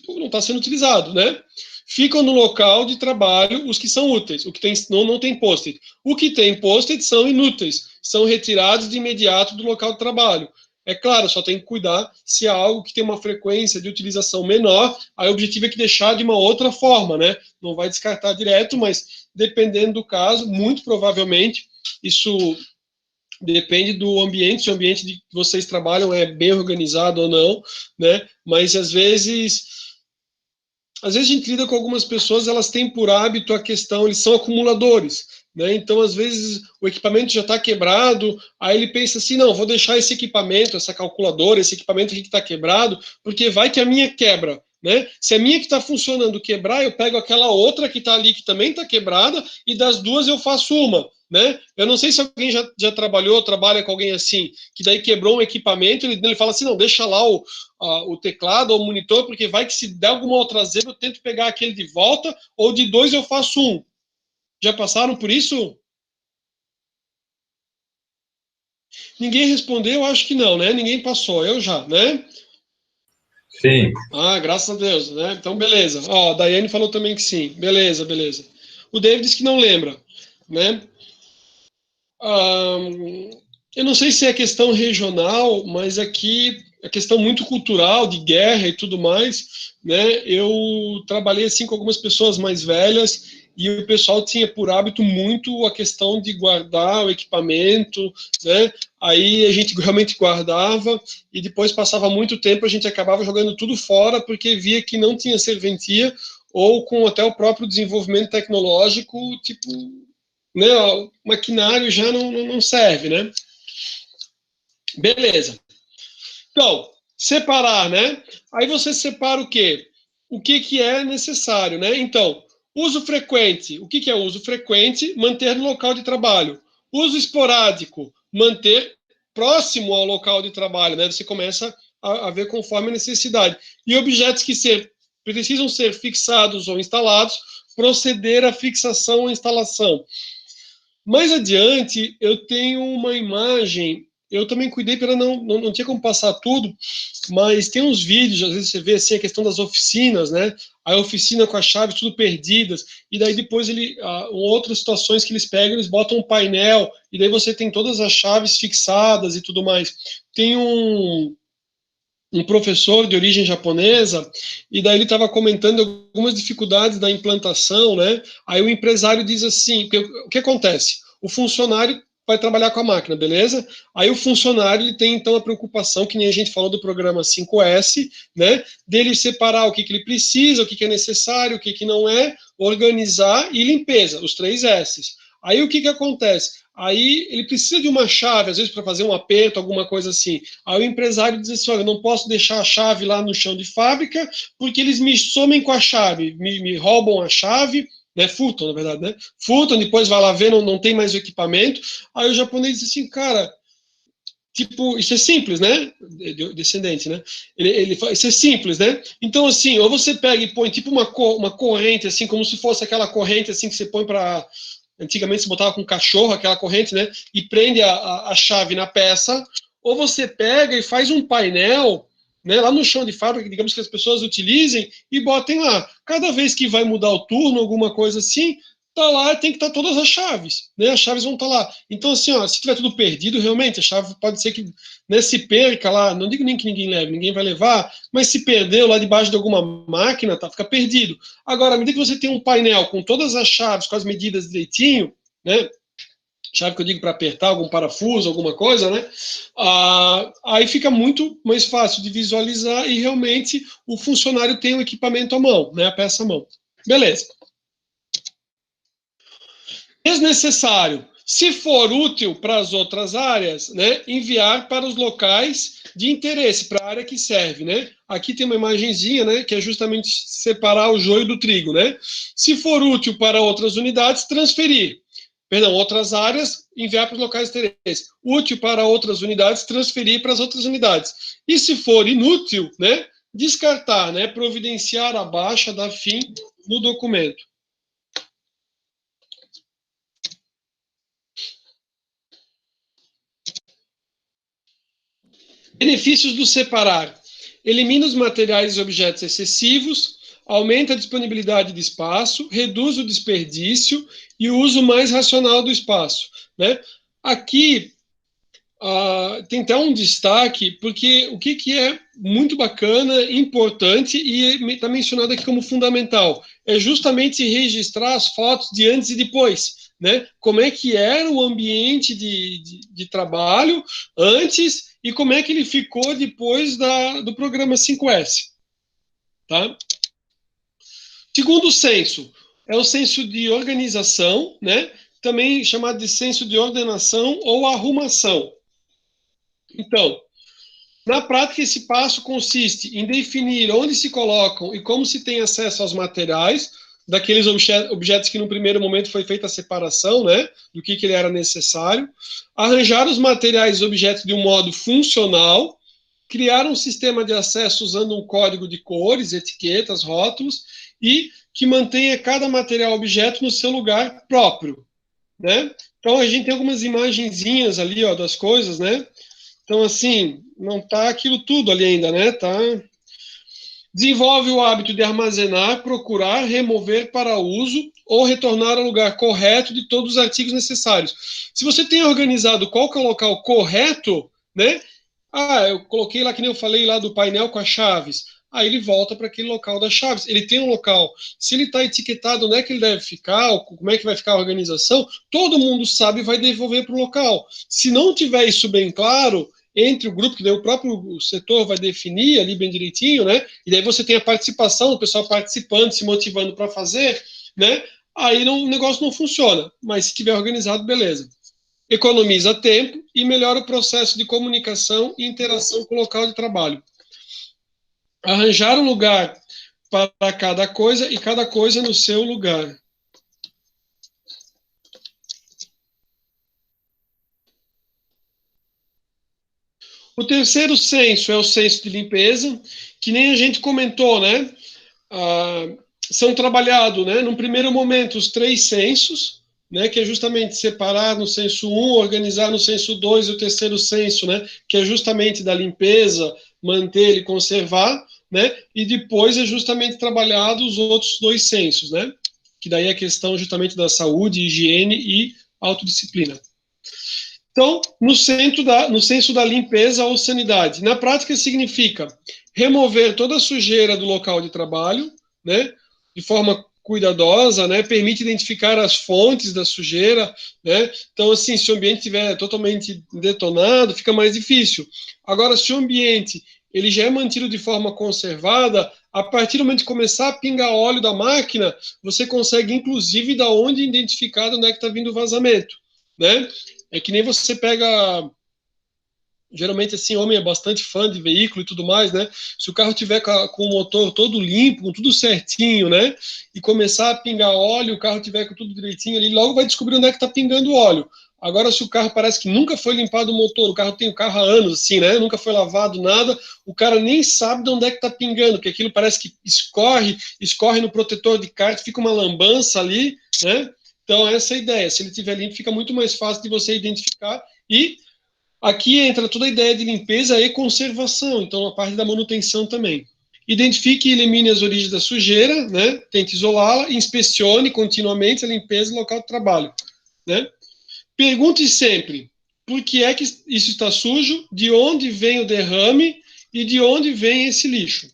não está sendo utilizado, né? Ficam no local de trabalho os que são úteis, o que tem, não tem post-it. O que tem post-it são inúteis, são retirados de imediato do local de trabalho. É claro, só tem que cuidar se é algo que tem uma frequência de utilização menor, aí o objetivo é que deixar de uma outra forma, né? Não vai descartar direto, mas dependendo do caso, muito provavelmente isso depende do ambiente, se o ambiente que vocês trabalham é bem organizado ou não, né? Mas às vezes a gente lida com algumas pessoas, elas têm por hábito a questão, eles são acumuladores, né? Então, às vezes, o equipamento já está quebrado, aí ele pensa assim, não, vou deixar esse equipamento, essa calculadora, esse equipamento aqui que está quebrado, porque vai que a minha quebra, né? Se a minha que está funcionando quebrar, eu pego aquela outra que está ali, que também está quebrada, e das duas eu faço uma, né? Eu não sei se alguém já trabalhou, trabalha com alguém assim, que daí quebrou um equipamento, ele fala assim, não, deixa lá o teclado ou o monitor, porque vai que se der alguma outra zebra, eu tento pegar aquele de volta, ou de 2 eu faço um. Já passaram por isso? Ninguém respondeu, acho que não, né? Ninguém passou, eu já, né? Sim. Ah, graças a Deus, né? Então, beleza. Ó, a Daiane falou também que sim. Beleza, beleza. O David disse que não lembra, né? Eu não sei se é questão regional, mas aqui é questão muito cultural, de guerra e tudo mais, né? Eu trabalhei assim com algumas pessoas mais velhas e o pessoal tinha por hábito muito a questão de guardar o equipamento, né? Aí a gente realmente guardava e depois passava muito tempo, a gente acabava jogando tudo fora porque via que não tinha serventia ou com até o próprio desenvolvimento tecnológico, tipo, né, o maquinário já não serve, né? Beleza. Então, separar, né? Aí você separa o quê? O que é necessário, né? Então, uso frequente. O que é uso frequente? Manter no local de trabalho. Uso esporádico, manter próximo ao local de trabalho, né? Você começa a ver conforme a necessidade. E objetos que precisam ser fixados ou instalados, proceder à fixação ou instalação. Mais adiante, eu tenho uma imagem. Eu também cuidei para não tinha como passar tudo, mas tem uns vídeos, às vezes você vê assim a questão das oficinas, né? A oficina com as chaves tudo perdidas, e daí depois outras situações que eles pegam, eles botam um painel, e daí você tem todas as chaves fixadas e tudo mais. Tem um professor de origem japonesa, e daí ele estava comentando algumas dificuldades da implantação, né? Aí o empresário diz assim, o que acontece? O funcionário vai trabalhar com a máquina, beleza? Aí o funcionário ele tem então a preocupação, que nem a gente falou do programa 5S, né? Dele separar o que ele precisa, o que é necessário, o que não é, organizar e limpeza, os 3 S's. Aí o que acontece? Aí ele precisa de uma chave, às vezes para fazer um aperto, alguma coisa assim. Aí o empresário diz assim, olha, eu não posso deixar a chave lá no chão de fábrica, porque eles me somem com a chave, me roubam a chave, né, furtam, na verdade, né? Furtam, depois vai lá ver, não tem mais o equipamento. Aí o japonês diz assim, cara, tipo, isso é simples, né? Descendente, né? Ele fala, isso é simples, né? Então, assim, ou você pega e põe tipo uma corrente, assim, como se fosse aquela corrente, assim, que você põe para... Antigamente se botava com cachorro, aquela corrente, né? E prende a chave na peça, ou você pega e faz um painel, né, lá no chão de fábrica, digamos que as pessoas utilizem e botem lá. Cada vez que vai mudar o turno, alguma coisa assim, tá lá, tem que estar todas as chaves, né? As chaves vão estar lá. Então, assim, ó, se tiver tudo perdido, realmente, a chave pode ser que, né, se perca lá, não digo nem que ninguém leve, ninguém vai levar, mas se perdeu lá debaixo de alguma máquina, tá, fica perdido. Agora, à medida que você tem um painel com todas as chaves, com as medidas direitinho, né? Chave que eu digo para apertar algum parafuso, alguma coisa, né? Aí fica muito mais fácil de visualizar e realmente o funcionário tem o equipamento à mão, né? A peça à mão. Beleza. Desnecessário. Se for útil para as outras áreas, né, enviar para os locais de interesse, para a área que serve, né? Aqui tem uma imagenzinha, né, que é justamente separar o joio do trigo, né? Se for útil para outras unidades, transferir. Perdão, outras áreas, enviar para os locais de interesse. Útil para outras unidades, transferir para as outras unidades. E se for inútil, né, descartar, né, providenciar a baixa da fim no documento. Benefícios do separar. Elimina os materiais e objetos excessivos, aumenta a disponibilidade de espaço, reduz o desperdício e o uso mais racional do espaço. Né? Aqui tem até um destaque, porque o que é muito bacana, importante e está mencionado aqui como fundamental, é justamente registrar as fotos de antes e depois. Né? Como é que era o ambiente de trabalho antes e como é que ele ficou depois do programa 5S. Tá? Segundo senso, é o senso de organização, né? Também chamado de senso de ordenação ou arrumação. Então, na prática, esse passo consiste em definir onde se colocam e como se tem acesso aos materiais, daqueles objetos que no primeiro momento foi feita a separação, né, do que ele era necessário, arranjar os materiais e objetos de um modo funcional, criar um sistema de acesso usando um código de cores, etiquetas, rótulos, e que mantenha cada material objeto no seu lugar próprio, né? Então a gente tem algumas imagenzinhas ali, ó, das coisas, né? Então, assim, não está aquilo tudo ali ainda, né? Tá. Desenvolve o hábito de armazenar, procurar, remover para uso ou retornar ao lugar correto de todos os artigos necessários. Se você tem organizado qual que é o local correto, né? Eu coloquei lá, que nem eu falei lá do painel com as chaves. Aí ele volta para aquele local das chaves. Ele tem um local. Se ele está etiquetado onde é que ele deve ficar, como é que vai ficar a organização, todo mundo sabe e vai devolver para o local. Se não tiver isso bem claro, entre o grupo, que daí o próprio setor vai definir ali bem direitinho, né? E daí você tem a participação, o pessoal participando, se motivando para fazer, né? Aí o negócio não funciona. Mas se tiver organizado, beleza. Economiza tempo e melhora o processo de comunicação e interação com o local de trabalho. Arranjar um lugar para cada coisa e cada coisa no seu lugar. O terceiro senso é o senso de limpeza, que nem a gente comentou, né? São trabalhados, né, num primeiro momento, os 3 sensos, né, que é justamente separar no senso 1, organizar no senso 2 e o terceiro senso, né, que é justamente da limpeza, manter e conservar, né, e depois é justamente trabalhado os outros 2 sensos, né, que daí é a questão justamente da saúde, higiene e autodisciplina. Então, no senso da limpeza ou sanidade. Na prática, significa remover toda a sujeira do local de trabalho, né, de forma cuidadosa, né, permite identificar as fontes da sujeira, né. Então, assim, se o ambiente estiver totalmente detonado, fica mais difícil. Agora, se o ambiente ele já é mantido de forma conservada, a partir do momento de começar a pingar óleo da máquina, você consegue, inclusive, da onde identificar de onde é que está vindo o vazamento, né? É que nem você pega, geralmente assim, homem é bastante fã de veículo e tudo mais, né? Se o carro tiver com o motor todo limpo, com tudo certinho, né? E começar a pingar óleo, o carro tiver com tudo direitinho ali, logo vai descobrir onde é que está pingando óleo. Agora, se o carro parece que nunca foi limpado o motor, o carro tem o carro há anos, assim, né? Nunca foi lavado, nada, o cara nem sabe de onde é que está pingando, porque aquilo parece que escorre no protetor de kart, fica uma lambança ali, né? Então, essa é a ideia. Se ele estiver limpo, fica muito mais fácil de você identificar. E aqui entra toda a ideia de limpeza e conservação, então a parte da manutenção também. Identifique e elimine as origens da sujeira, né? Tente isolá-la, inspecione continuamente a limpeza do local de trabalho, né? Pergunte sempre por que é que isso está sujo, de onde vem o derrame e de onde vem esse lixo.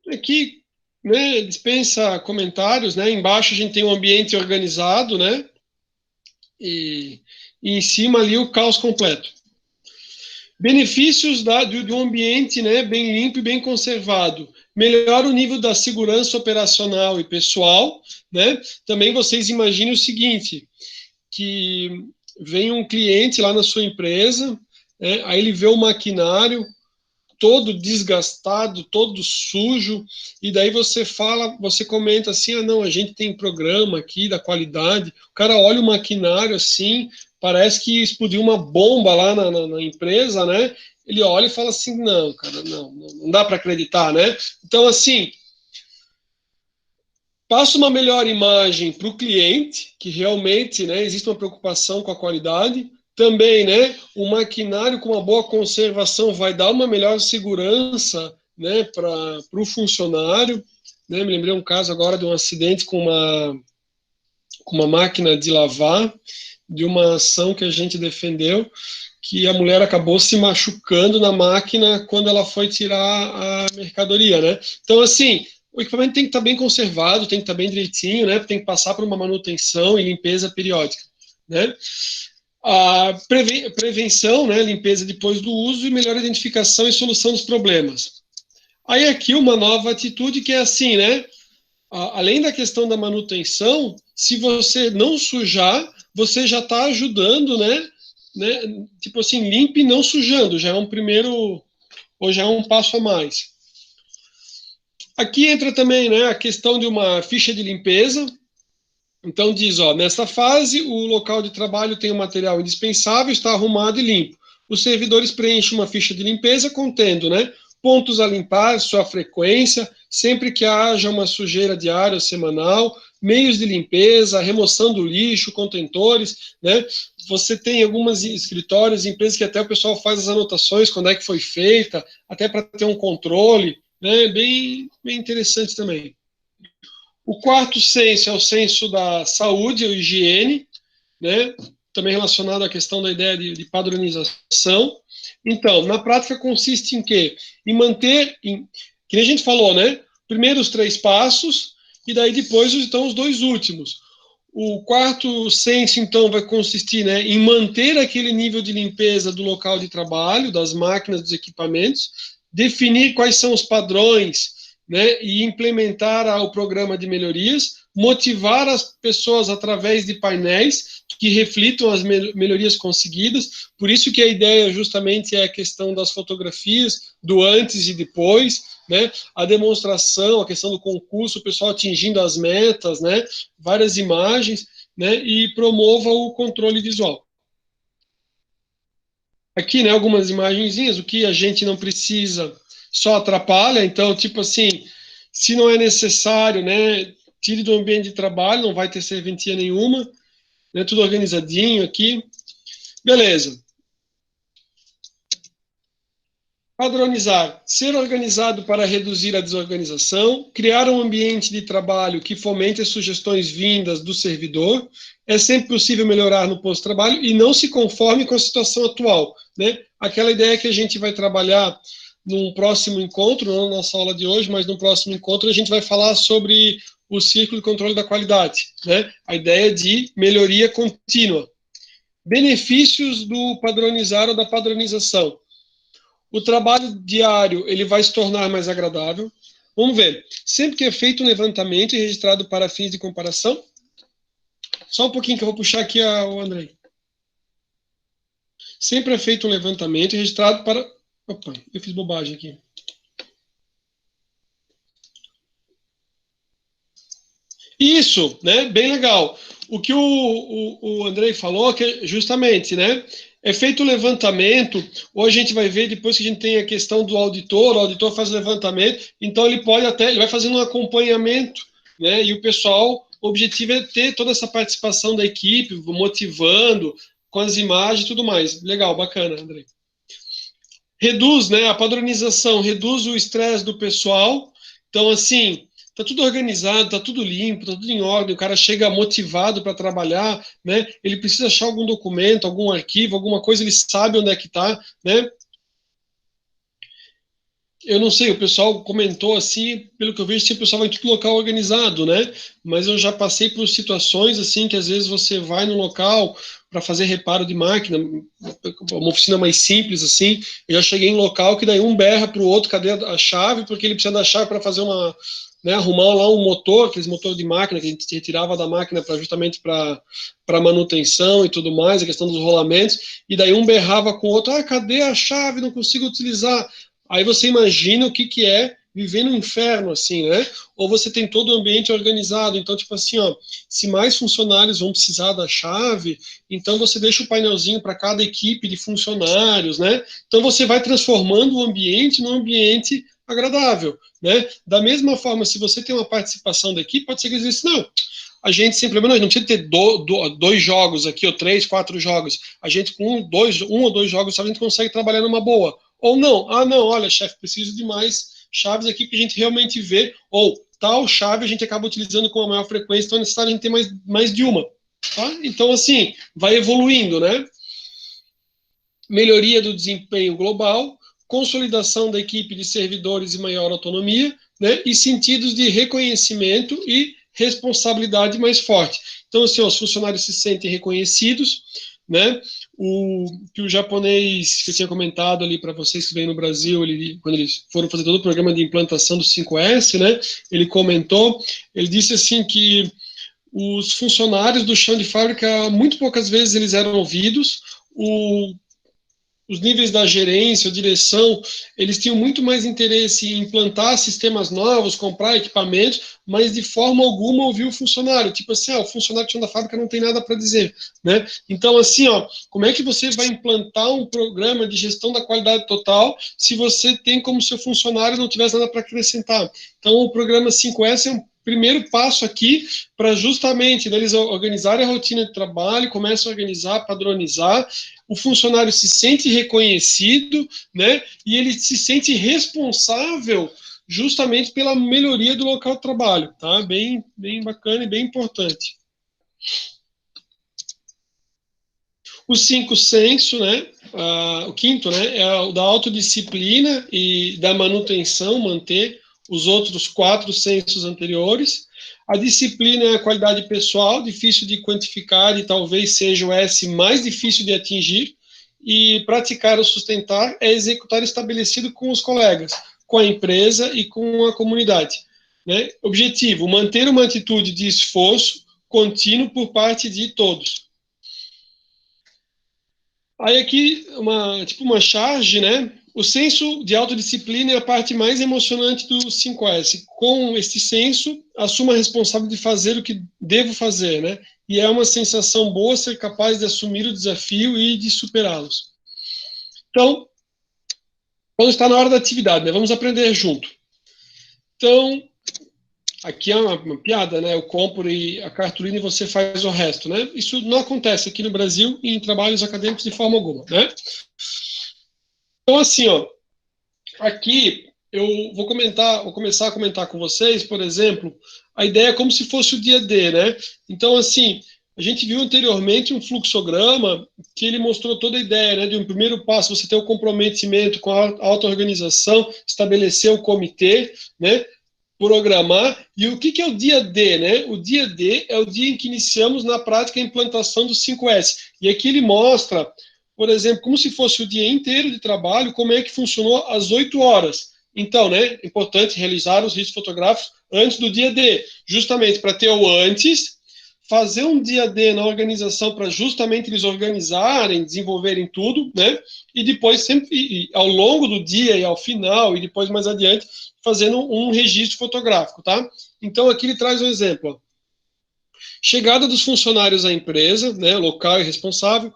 Aqui, né, dispensa comentários, né? Embaixo a gente tem um ambiente organizado, né? E em cima ali o caos completo. Benefícios de um ambiente, né, bem limpo e bem conservado. Melhora o nível da segurança operacional e pessoal, né? Também vocês imaginem o seguinte, que vem um cliente lá na sua empresa, né, aí ele vê o maquinário todo desgastado, todo sujo, e daí você comenta assim, ah, não, a gente tem programa aqui da qualidade, o cara olha o maquinário assim, parece que explodiu uma bomba lá na empresa, né? Ele olha e fala assim, não, cara, não dá para acreditar, né? Então, assim, passa uma melhor imagem para o cliente, que realmente, né, existe uma preocupação com a qualidade. Também, né, o maquinário com uma boa conservação vai dar uma melhor segurança, né, para o funcionário. Né? Me lembrei um caso agora de um acidente com uma máquina de lavar, de uma ação que a gente defendeu, que a mulher acabou se machucando na máquina quando ela foi tirar a mercadoria, né? Então, assim, o equipamento tem que estar bem conservado, tem que estar bem direitinho, né? Tem que passar por uma manutenção e limpeza periódica, né? A prevenção, né? Limpeza depois do uso e melhor identificação e solução dos problemas. Aí aqui uma nova atitude que é assim, né? Além da questão da manutenção, se você não sujar, você já está ajudando, né? Tipo assim, limpe não sujando, já é um primeiro, ou já é um passo a mais. Aqui entra também, né, a questão de uma ficha de limpeza. Então diz, ó, nessa fase, o local de trabalho tem o material indispensável, está arrumado e limpo. Os servidores preenchem uma ficha de limpeza contendo, né, pontos a limpar, sua frequência, sempre que haja uma sujeira diária ou semanal, meios de limpeza, remoção do lixo, contentores, né? Você tem algumas escritórios, empresas que até o pessoal faz as anotações, quando é que foi feita, até para ter um controle, né? Bem interessante também. O quarto senso é o senso da saúde ou higiene, né? Também relacionado à questão da ideia de padronização. Então, na prática consiste em quê? Em manter, que nem a gente falou, né? Primeiro os 3 passos e daí depois então os 2 últimos. O quarto senso, então, vai consistir, né, em manter aquele nível de limpeza do local de trabalho, das máquinas, dos equipamentos, definir quais são os padrões, né, e implementar o programa de melhorias, motivar as pessoas através de painéis que reflitam as melhorias conseguidas. Por isso que a ideia justamente é a questão das fotografias do antes e depois, né? A demonstração, a questão do concurso, o pessoal atingindo as metas, né? Várias imagens, né? E promova o controle visual. Aqui, né, algumas imagenzinhas, o que a gente não precisa só atrapalha, então, tipo assim, se não é necessário, né, tire do ambiente de trabalho, não vai ter serventia nenhuma, né, tudo organizadinho aqui. Beleza. Padronizar, ser organizado para reduzir a desorganização, criar um ambiente de trabalho que fomente as sugestões vindas do servidor, é sempre possível melhorar no posto de trabalho e não se conforme com a situação atual, né? Aquela ideia que a gente vai trabalhar num próximo encontro, não na nossa aula de hoje, mas no próximo encontro a gente vai falar sobre o círculo de controle da qualidade, né? A ideia de melhoria contínua. Benefícios do padronizar ou da padronização. O trabalho diário ele vai se tornar mais agradável. Vamos ver. Sempre que é feito um levantamento e registrado para fins de comparação. Só um pouquinho que eu vou puxar aqui o Andrei. Sempre é feito um levantamento e registrado para... Opa, eu fiz bobagem aqui. Isso, né? Bem legal. O que o Andrei falou, que justamente, né? É feito o levantamento, ou a gente vai ver depois que a gente tem a questão do auditor, o auditor faz o levantamento, então ele pode até, ele vai fazendo um acompanhamento, né? E o pessoal, o objetivo é ter toda essa participação da equipe, motivando, com as imagens e tudo mais. Legal, bacana, Andrei. Reduz, né? A padronização reduz o estresse do pessoal. Então, assim, tá tudo organizado, tá tudo limpo, tá tudo em ordem, o cara chega motivado para trabalhar, né? Ele precisa achar algum documento, algum arquivo, alguma coisa, ele sabe onde é que tá, né? Eu não sei, o pessoal comentou assim, pelo que eu vejo, o pessoal vai em todo local organizado, né? Mas eu já passei por situações assim que às vezes você vai no local para fazer reparo de máquina, uma oficina mais simples assim, eu já cheguei em local que daí um berra para o outro, cadê a chave? Porque ele precisa da chave para fazer uma, né, arrumar lá um motor, aqueles motores de máquina que a gente retirava da máquina justamente para manutenção e tudo mais, a questão dos rolamentos, e daí um berrava com o outro, cadê a chave? Não consigo utilizar. Aí você imagina o que é viver no inferno, assim, né? Ou você tem todo o ambiente organizado. Então, tipo assim, ó, se mais funcionários vão precisar da chave, então você deixa o painelzinho para cada equipe de funcionários, né? Então você vai transformando o ambiente num ambiente agradável, né? Da mesma forma, se você tem uma participação da equipe, pode ser que eles dizem, não, a gente simplesmente não precisa ter dois jogos aqui, ou 3, 4 jogos. A gente com um ou dois jogos a gente consegue trabalhar numa boa. Ou não, não, olha, chefe, preciso de mais chaves aqui que a gente realmente vê, ou tal chave a gente acaba utilizando com a maior frequência, então é necessário a gente ter mais de uma. Tá? Então, assim, vai evoluindo, né? Melhoria do desempenho global, consolidação da equipe de servidores e maior autonomia, né? E sentidos de reconhecimento e responsabilidade mais forte. Então, assim, os funcionários se sentem reconhecidos, né? Que o japonês que eu tinha comentado ali para vocês que vem no Brasil, quando eles foram fazer todo o programa de implantação do 5S, né? Ele comentou, ele disse assim que os funcionários do chão de fábrica, muito poucas vezes eles eram ouvidos, os níveis da gerência, a direção, eles tinham muito mais interesse em implantar sistemas novos, comprar equipamentos, mas de forma alguma ouvir o funcionário. Tipo assim, o funcionário da fábrica não tem nada para dizer, né? Então, assim, como é que você vai implantar um programa de gestão da qualidade total se você tem como seu funcionário não tivesse nada para acrescentar? Então, o programa 5S é um primeiro passo aqui para justamente eles organizarem a rotina de trabalho, começam a organizar, padronizar, o funcionário se sente reconhecido, né, e ele se sente responsável justamente pela melhoria do local de trabalho, tá? Bem bacana e bem importante. O 5 senso, né, o quinto, né, é o da autodisciplina e da manutenção, manter os outros 4 sensos anteriores. A disciplina é a qualidade pessoal, difícil de quantificar e talvez seja o S mais difícil de atingir. E praticar ou sustentar é executar estabelecido com os colegas, com a empresa e com a comunidade. Né? Objetivo, manter uma atitude de esforço contínuo por parte de todos. Aí aqui, uma charge, né? O senso de autodisciplina é a parte mais emocionante do 5S. Com este senso, assumo a responsabilidade de fazer o que devo fazer, né? E é uma sensação boa ser capaz de assumir o desafio e de superá-los. Então, quando está na hora da atividade, né? Vamos aprender junto. Então, aqui é uma piada, né? Eu compro a cartolina e você faz o resto, né? Isso não acontece aqui no Brasil em trabalhos acadêmicos de forma alguma, né? Então, assim, aqui eu vou começar a comentar com vocês, por exemplo, a ideia é como se fosse o dia D, né? Então, assim, a gente viu anteriormente um fluxograma que ele mostrou toda a ideia, né? De um primeiro passo, você ter o comprometimento com a auto-organização, estabelecer o comitê, né? Programar. E o que é o dia D, né? O dia D é o dia em que iniciamos na prática a implantação do 5S. E aqui ele mostra, por exemplo, como se fosse o dia inteiro de trabalho, como é que funcionou às 8 horas. Então, né, é importante realizar os riscos fotográficos antes do dia D, justamente para ter o antes, fazer um dia D na organização para justamente eles organizarem, desenvolverem tudo, né? E depois sempre, ao longo do dia e ao final, e depois mais adiante, fazendo um registro fotográfico, tá? Então aqui ele traz um exemplo. Ó. Chegada dos funcionários à empresa, né, local e responsável,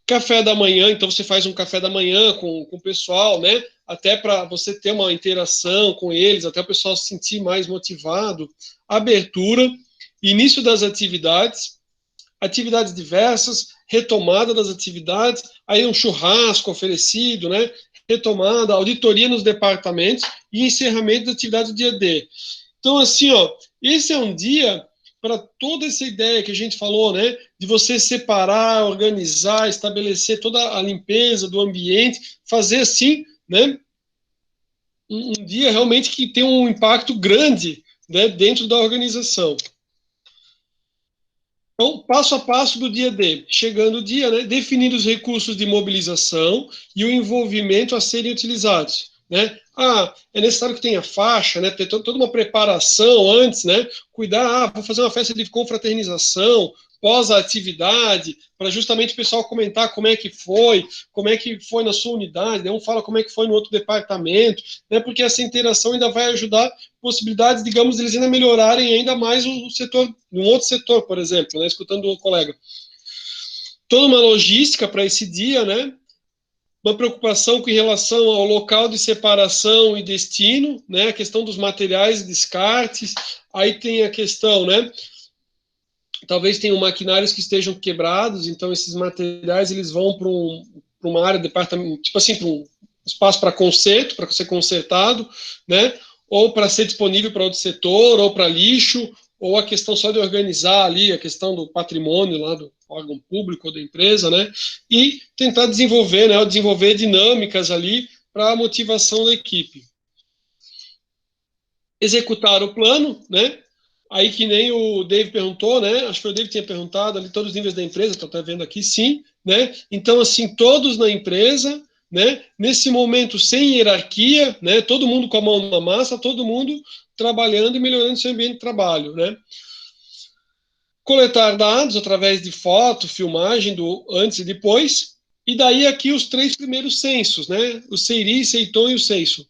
café da manhã, então você faz um café da manhã com o pessoal, né? Até para você ter uma interação com eles, até o pessoal se sentir mais motivado. Abertura, início das atividades, atividades diversas, retomada das atividades, aí um churrasco oferecido, né? Retomada, auditoria nos departamentos e encerramento das atividades do dia D. Então, assim, ó, esse é um dia para toda essa ideia que a gente falou, né, de você separar, organizar, estabelecer toda a limpeza do ambiente, fazer assim, né, um dia realmente que tem um impacto grande, né, dentro da organização. Então, passo a passo do dia D. Chegando o dia, né, definindo os recursos de mobilização e o envolvimento a serem utilizados. Né? É necessário que tenha faixa, né, ter toda uma preparação antes, né, cuidar, vou fazer uma festa de confraternização, pós a atividade, para justamente o pessoal comentar como é que foi na sua unidade, né, um fala como é que foi no outro departamento, né, porque essa interação ainda vai ajudar possibilidades, digamos, eles ainda melhorarem ainda mais o setor, um outro setor, por exemplo, né, escutando o colega. Toda uma logística para esse dia, né, uma preocupação com relação ao local de separação e destino, né, a questão dos materiais e descartes, aí tem a questão, né, talvez tenham maquinários que estejam quebrados, então esses materiais eles vão para uma área, departamento, tipo assim, para um espaço para conserto, para ser consertado, né, ou para ser disponível para outro setor, ou para lixo, ou a questão só de organizar ali, a questão do patrimônio lá do órgão público ou da empresa, né, e tentar desenvolver, né, desenvolver dinâmicas ali para a motivação da equipe. Executar o plano, né, aí que nem o Dave perguntou, né, acho que o Dave tinha perguntado ali todos os níveis da empresa, estou até vendo aqui, sim, né, então assim, todos na empresa, né, nesse momento sem hierarquia, né, todo mundo com a mão na massa, todo mundo trabalhando e melhorando seu ambiente de trabalho, né. Coletar dados através de foto, filmagem do antes e depois, e daí aqui os 3 primeiros censos, né, o CEIRI, CEITOM e o censo,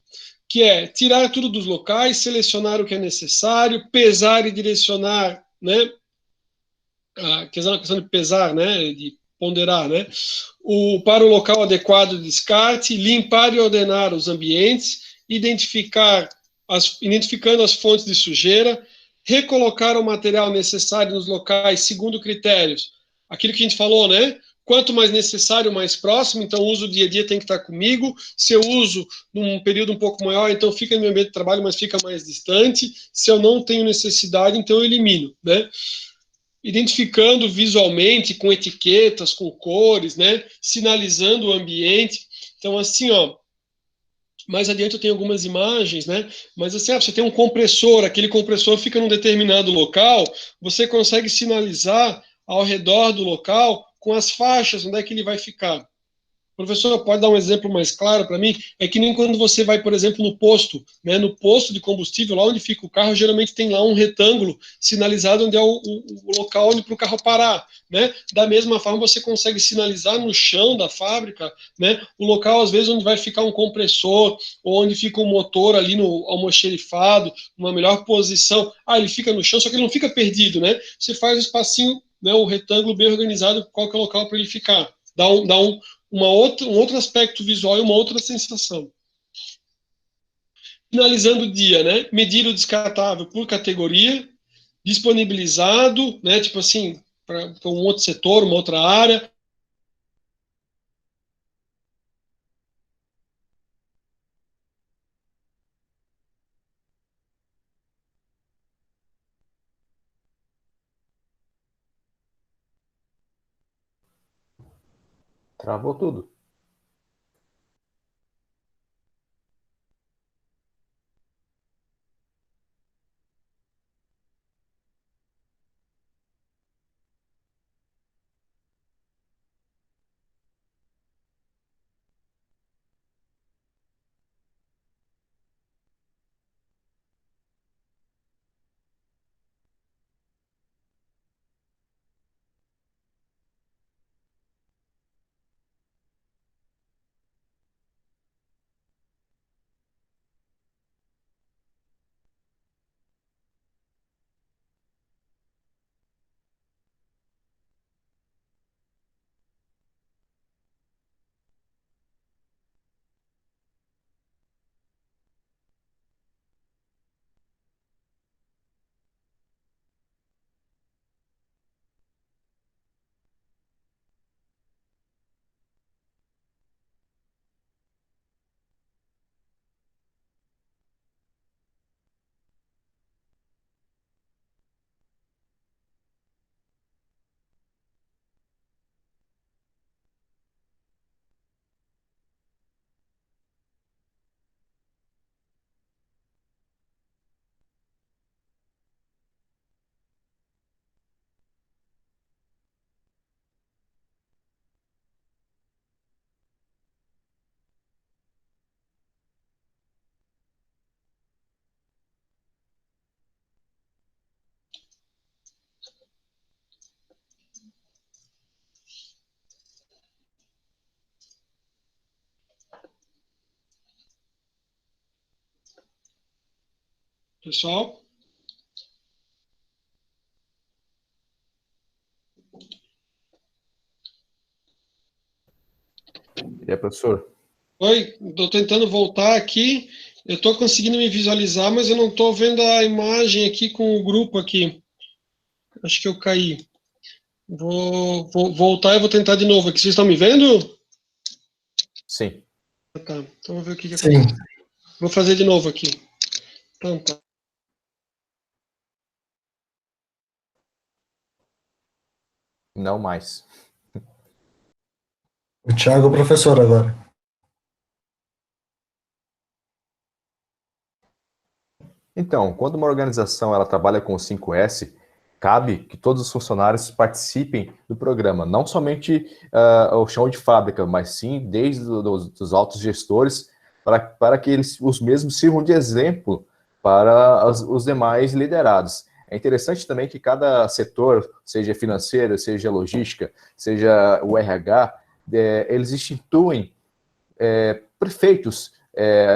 que é tirar tudo dos locais, selecionar o que é necessário, pesar e direcionar, né, a questão de pesar, né, de ponderar, né, para o local adequado de descarte, limpar e ordenar os ambientes, identificando as fontes de sujeira, recolocar o material necessário nos locais segundo critérios. Aquilo que a gente falou, né? Quanto mais necessário, mais próximo, então o uso dia a dia tem que estar comigo. Se eu uso num período um pouco maior, então fica no meu ambiente de trabalho, mas fica mais distante. Se eu não tenho necessidade, então eu elimino, né? Identificando visualmente, com etiquetas, com cores, né? Sinalizando o ambiente. Então, assim, ó, mais adiante eu tenho algumas imagens, né? Mas assim, você tem um compressor, aquele compressor fica num determinado local, você consegue sinalizar ao redor do local com as faixas onde é que ele vai ficar. Professor, pode dar um exemplo mais claro para mim? É que nem quando você vai, por exemplo, no posto, né? No posto de combustível, lá onde fica o carro, geralmente tem lá um retângulo sinalizado onde é o local onde para o carro parar, né? Da mesma forma, você consegue sinalizar no chão da fábrica, né? O local, às vezes, onde vai ficar um compressor, ou onde fica o motor ali no almoxerifado, numa melhor posição. Ele fica no chão, só que ele não fica perdido, né? Você faz o espacinho, né? O retângulo bem organizado, qual que é o local para ele ficar. Um outro aspecto visual e uma outra sensação. Finalizando o dia, né? Medir o descartável por categoria, disponibilizado, né? Tipo assim, para um outro setor, uma outra área. Travou tudo. Pessoal? E aí, professor? Oi, estou tentando voltar aqui. Eu estou conseguindo me visualizar, mas eu não estou vendo a imagem aqui com o grupo aqui. Acho que eu caí. Vou voltar e vou tentar de novo aqui. Vocês estão me vendo? Sim. Tá, então vou ver o que Sim. acontece. Vou fazer de novo aqui. Então tá. Não mais. O Thiago é o professor agora. Então, quando uma organização ela trabalha com o 5S, cabe que todos os funcionários participem do programa, não somente o chão de fábrica, mas sim desde dos altos gestores, para que os mesmos sirvam de exemplo para os demais liderados. É interessante também que cada setor, seja financeiro, seja logística, seja o RH, eles instituem prefeitos,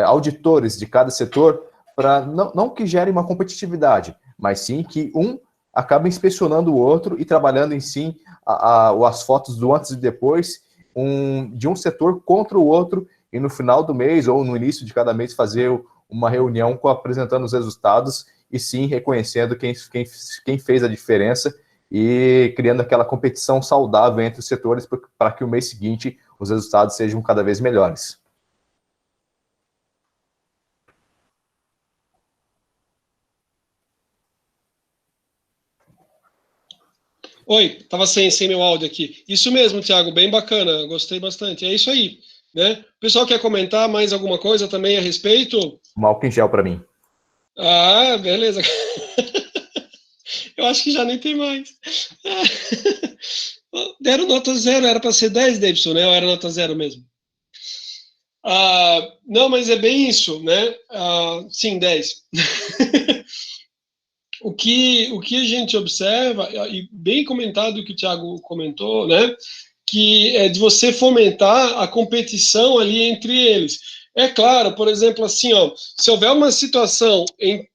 auditores de cada setor, para não que gere uma competitividade, mas sim que um acaba inspecionando o outro e trabalhando em si as fotos do antes e depois de um setor contra o outro, e no final do mês ou no início de cada mês fazer uma reunião apresentando os resultados e sim reconhecendo quem fez a diferença e criando aquela competição saudável entre os setores para que o mês seguinte os resultados sejam cada vez melhores. Oi, estava sem meu áudio aqui. Isso mesmo, Thiago, bem bacana, gostei bastante. É isso aí, né? O pessoal quer comentar mais alguma coisa também a respeito? Um álcool em gel para mim. Ah, beleza. Eu acho que já nem tem mais. Deram nota 0, era para ser 10, Davidson, né? Ou era nota 0 mesmo? Não, mas é bem isso, né? Sim, 10. O que a gente observa, e bem comentado o que o Thiago comentou, né? Que é de você fomentar a competição ali entre eles. É claro, por exemplo, assim, ó, se houver uma situação em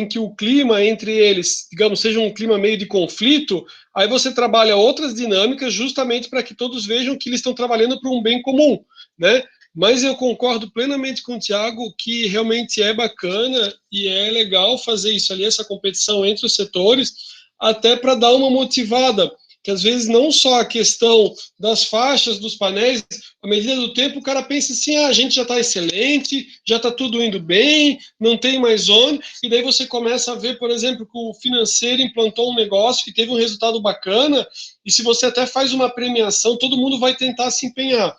que o clima entre eles, digamos, seja um clima meio de conflito, aí você trabalha outras dinâmicas justamente para que todos vejam que eles estão trabalhando para um bem comum, né? Mas eu concordo plenamente com o Thiago que realmente é bacana e é legal fazer isso ali, essa competição entre os setores, até para dar uma motivada. que às vezes não só a questão das faixas, dos painéis, à medida do tempo o cara pensa assim, a gente já está excelente, já está tudo indo bem, não tem mais onde, e daí você começa a ver, por exemplo, que o financeiro implantou um negócio que teve um resultado bacana, e se você até faz uma premiação, todo mundo vai tentar se empenhar.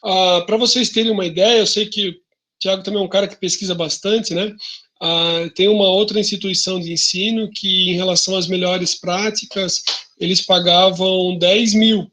Para vocês terem uma ideia, eu sei que o Thiago também é um cara que pesquisa bastante, né? Tem uma outra instituição de ensino que, em relação às melhores práticas, eles pagavam 10 mil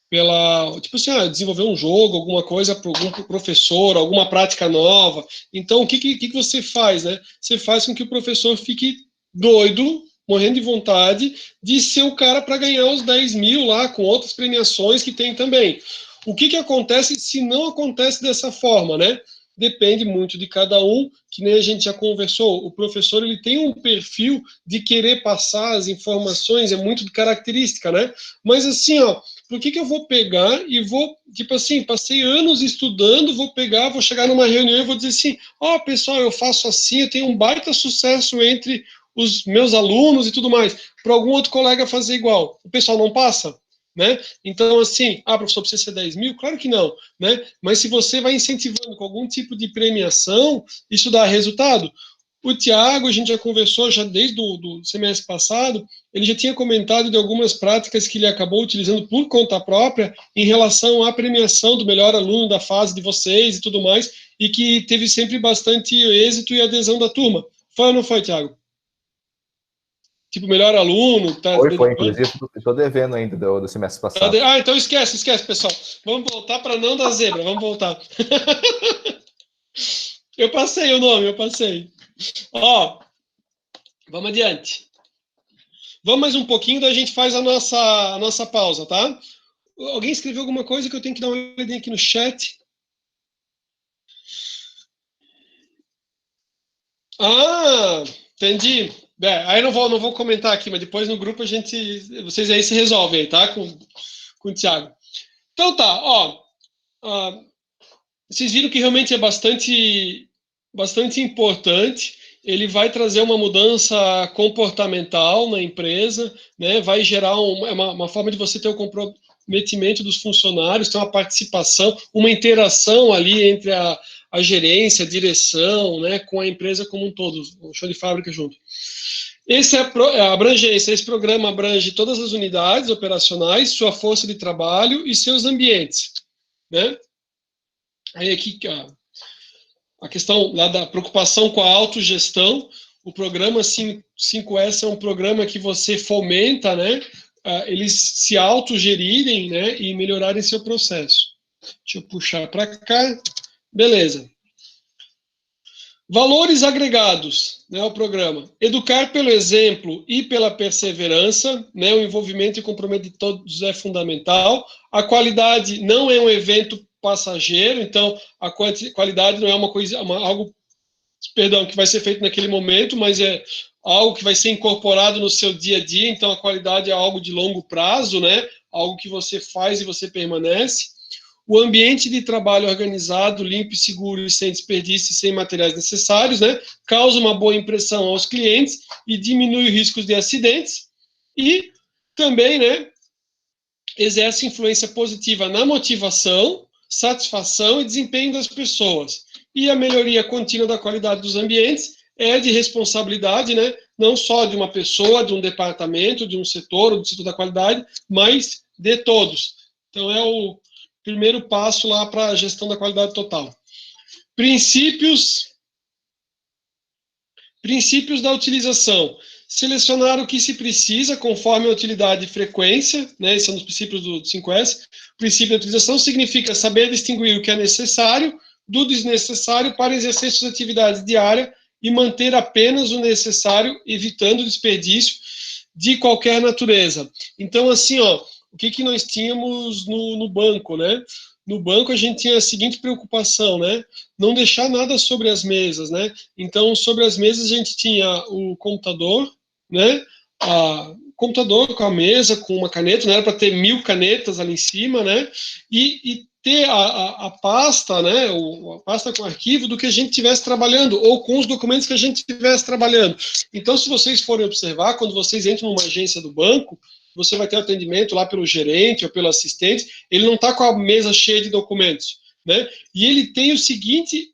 pela, tipo assim, desenvolver um jogo, alguma coisa para algum professor, alguma prática nova. Então, o que você faz, né? Você faz com que o professor fique doido, morrendo de vontade de ser o cara para ganhar os 10 mil lá, com outras premiações que tem também. O que acontece se não acontece dessa forma, né? Depende muito de cada um, que nem a gente já conversou. O professor, ele tem um perfil de querer passar as informações, é muito de característica, né? Mas assim, ó, por que eu vou pegar e vou, tipo assim, passei anos estudando, vou pegar, vou chegar numa reunião e vou dizer assim, ó, pessoal, eu faço assim, eu tenho um baita sucesso entre os meus alunos e tudo mais, para algum outro colega fazer igual. O pessoal não passa? Né? Então, assim, professor, precisa ser 10 mil? Claro que não, né? Mas se você vai incentivando com algum tipo de premiação, isso dá resultado. O Thiago, a gente já conversou, já desde o semestre passado, ele já tinha comentado de algumas práticas que ele acabou utilizando por conta própria em relação à premiação do melhor aluno da fase de vocês e tudo mais, e que teve sempre bastante êxito e adesão da turma. Foi ou não foi, Thiago? Tipo, melhor aluno, tá? Foi, inclusive, estou devendo ainda do semestre passado. Então esquece, pessoal. Vamos voltar para não dar zebra, vamos voltar. Eu passei o nome, eu passei. Ó, vamos adiante. Vamos mais um pouquinho, daí a gente faz a nossa pausa, tá? Alguém escreveu alguma coisa que eu tenho que dar uma olhadinha aqui no chat? Entendi. Aí não vou comentar aqui, mas depois no grupo vocês aí se resolvem, tá? Com o Thiago. Então tá, ó. Vocês viram que realmente é bastante importante. Ele vai trazer uma mudança comportamental na empresa, né? Vai gerar uma forma de você ter o comprometimento dos funcionários, ter uma participação, uma interação ali entre a gerência, a direção, né, com a empresa como um todo, o chão de fábrica junto. Esse é a abrangência, esse programa abrange todas as unidades operacionais, sua força de trabalho e seus ambientes, né? Aí aqui a questão lá da preocupação com a autogestão, o programa 5S é um programa que você fomenta, né, eles se autogerirem, né, e melhorarem seu processo. Deixa eu puxar para cá. Beleza. Valores agregados, né, ao programa. Educar pelo exemplo e pela perseverança, né, o envolvimento e comprometimento de todos é fundamental. A qualidade não é um evento passageiro, então a qualidade não é uma coisa, algo, perdão, que vai ser feito naquele momento, mas é algo que vai ser incorporado no seu dia a dia, então a qualidade é algo de longo prazo, né, algo que você faz e você permanece. O ambiente de trabalho organizado, limpo e seguro e sem desperdício e sem materiais necessários, né, causa uma boa impressão aos clientes e diminui os riscos de acidentes. E também, né, exerce influência positiva na motivação, satisfação e desempenho das pessoas. E a melhoria contínua da qualidade dos ambientes é de responsabilidade, né, não só de uma pessoa, de um departamento, de um setor, ou do setor da qualidade, mas de todos. Então, é o primeiro passo lá para a gestão da qualidade total. Princípios da utilização. Selecionar o que se precisa conforme a utilidade e frequência, né? Esse é um dos princípios do 5S. O princípio da utilização significa saber distinguir o que é necessário do desnecessário para exercer suas atividades diárias e manter apenas o necessário, evitando o desperdício de qualquer natureza. Então, assim, ó, o que nós tínhamos no banco, né? No banco a gente tinha a seguinte preocupação, né? Não deixar nada sobre as mesas, né? Então, sobre as mesas a gente tinha o computador, né? Computador com a mesa, com uma caneta, não era para ter 1000 canetas ali em cima, né? E ter a pasta, né? A pasta com arquivo do que a gente estivesse trabalhando, ou com os documentos que a gente estivesse trabalhando. Então, se vocês forem observar, quando vocês entram numa agência do banco, você vai ter atendimento lá pelo gerente ou pelo assistente, ele não está com a mesa cheia de documentos, né? E ele tem o seguinte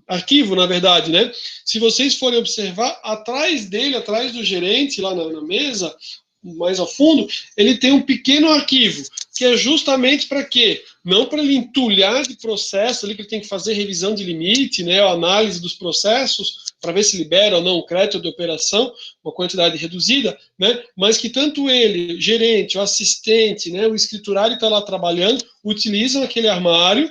arquivo, na verdade, né? Se vocês forem observar, atrás dele, atrás do gerente, lá na mesa, mais ao fundo, ele tem um pequeno arquivo, que é justamente para quê? Não para ele entulhar de processo, ali que ele tem que fazer revisão de limite, né, a análise dos processos, para ver se libera ou não o crédito de operação, uma quantidade reduzida, né, mas que tanto ele, gerente, o assistente, né, o escriturário que está lá trabalhando, utilizam aquele armário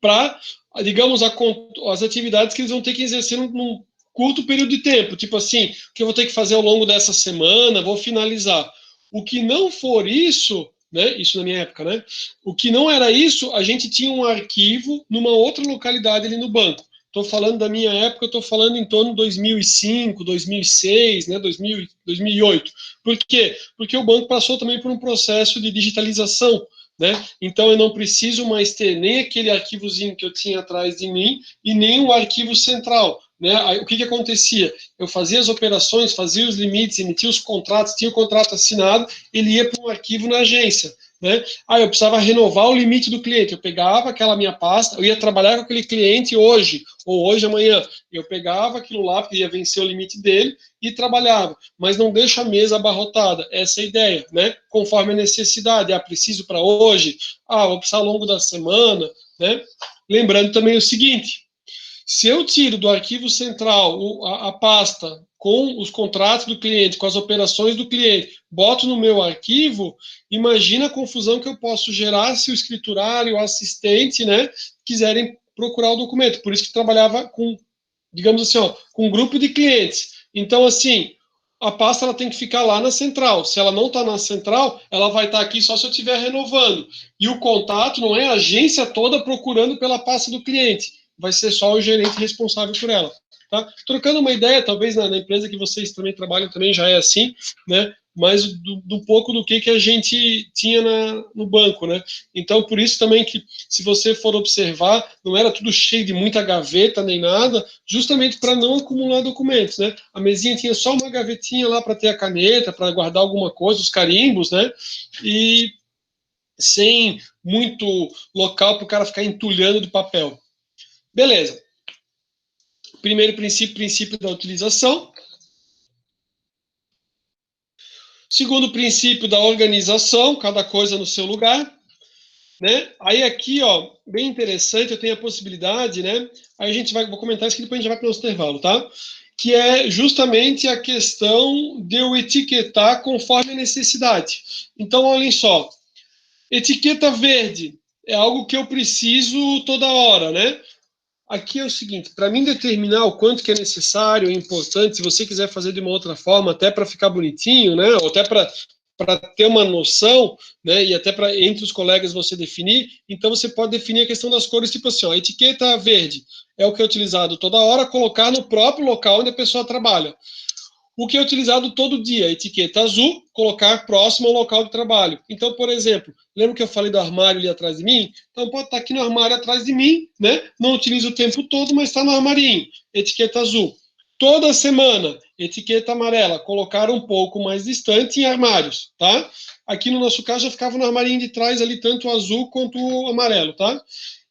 para, digamos, as atividades que eles vão ter que exercer num curto período de tempo, tipo assim, o que eu vou ter que fazer ao longo dessa semana, vou finalizar. O que não for isso, né, isso na minha época, né, o que não era isso, a gente tinha um arquivo numa outra localidade ali no banco. Estou falando da minha época, estou falando em torno de 2005, 2006, né, 2008. Por quê? Porque o banco passou também por um processo de digitalização, né? Então eu não preciso mais ter nem aquele arquivozinho que eu tinha atrás de mim e nem o arquivo central, né? Aí, o que acontecia? Eu fazia as operações, fazia os limites, emitia os contratos, tinha o contrato assinado, ele ia para um arquivo na agência, né? Aí eu precisava renovar o limite do cliente, eu pegava aquela minha pasta, eu ia trabalhar com aquele cliente hoje, ou hoje, amanhã, eu pegava aquilo lá, porque ia vencer o limite dele, e trabalhava, mas não deixa a mesa abarrotada, essa é a ideia, né? Conforme a necessidade, preciso para hoje, vou precisar ao longo da semana, né? Lembrando também o seguinte, se eu tiro do arquivo central a pasta com os contratos do cliente, com as operações do cliente, boto no meu arquivo, imagina a confusão que eu posso gerar se o escriturário, o assistente, né, quiserem procurar o documento. Por isso que trabalhava com, digamos assim, com um grupo de clientes. Então, assim, a pasta ela tem que ficar lá na central. Se ela não está na central, ela vai estar aqui só se eu estiver renovando. E o contato não é a agência toda procurando pela pasta do cliente. Vai ser só o gerente responsável por ela. Tá? Trocando uma ideia, talvez na empresa que vocês também trabalham também já é assim, né? Mas do pouco do que a gente tinha no banco, né? Então, por isso também que, se você for observar, não era tudo cheio de muita gaveta nem nada, justamente para não acumular documentos, né? A mesinha tinha só uma gavetinha lá para ter a caneta, para guardar alguma coisa, os carimbos, né? E sem muito local para o cara ficar entulhando de papel. Beleza. Primeiro princípio da utilização. Segundo princípio da organização, cada coisa no seu lugar, né? Aí aqui, ó, bem interessante, eu tenho a possibilidade, né? Aí vou comentar isso aqui, depois a gente vai para o nosso intervalo, tá? Que é justamente a questão de eu etiquetar conforme a necessidade. Então, olhem só, etiqueta verde é algo que eu preciso toda hora, né? Aqui é o seguinte, para mim determinar o quanto que é necessário, é importante, se você quiser fazer de uma outra forma, até para ficar bonitinho, né, ou até para ter uma noção, né, e até para entre os colegas você definir, então você pode definir a questão das cores, tipo assim, ó, a etiqueta verde é o que é utilizado toda hora, colocar no próprio local onde a pessoa trabalha. O que é utilizado todo dia, etiqueta azul, colocar próximo ao local de trabalho. Então, por exemplo, lembra que eu falei do armário ali atrás de mim? Então, pode estar aqui no armário atrás de mim, né? Não utilizo o tempo todo, mas está no armarinho. Etiqueta azul. Toda semana, etiqueta amarela, colocar um pouco mais distante em armários, tá? Aqui no nosso caso já ficava no armarinho de trás ali, tanto o azul quanto o amarelo, tá?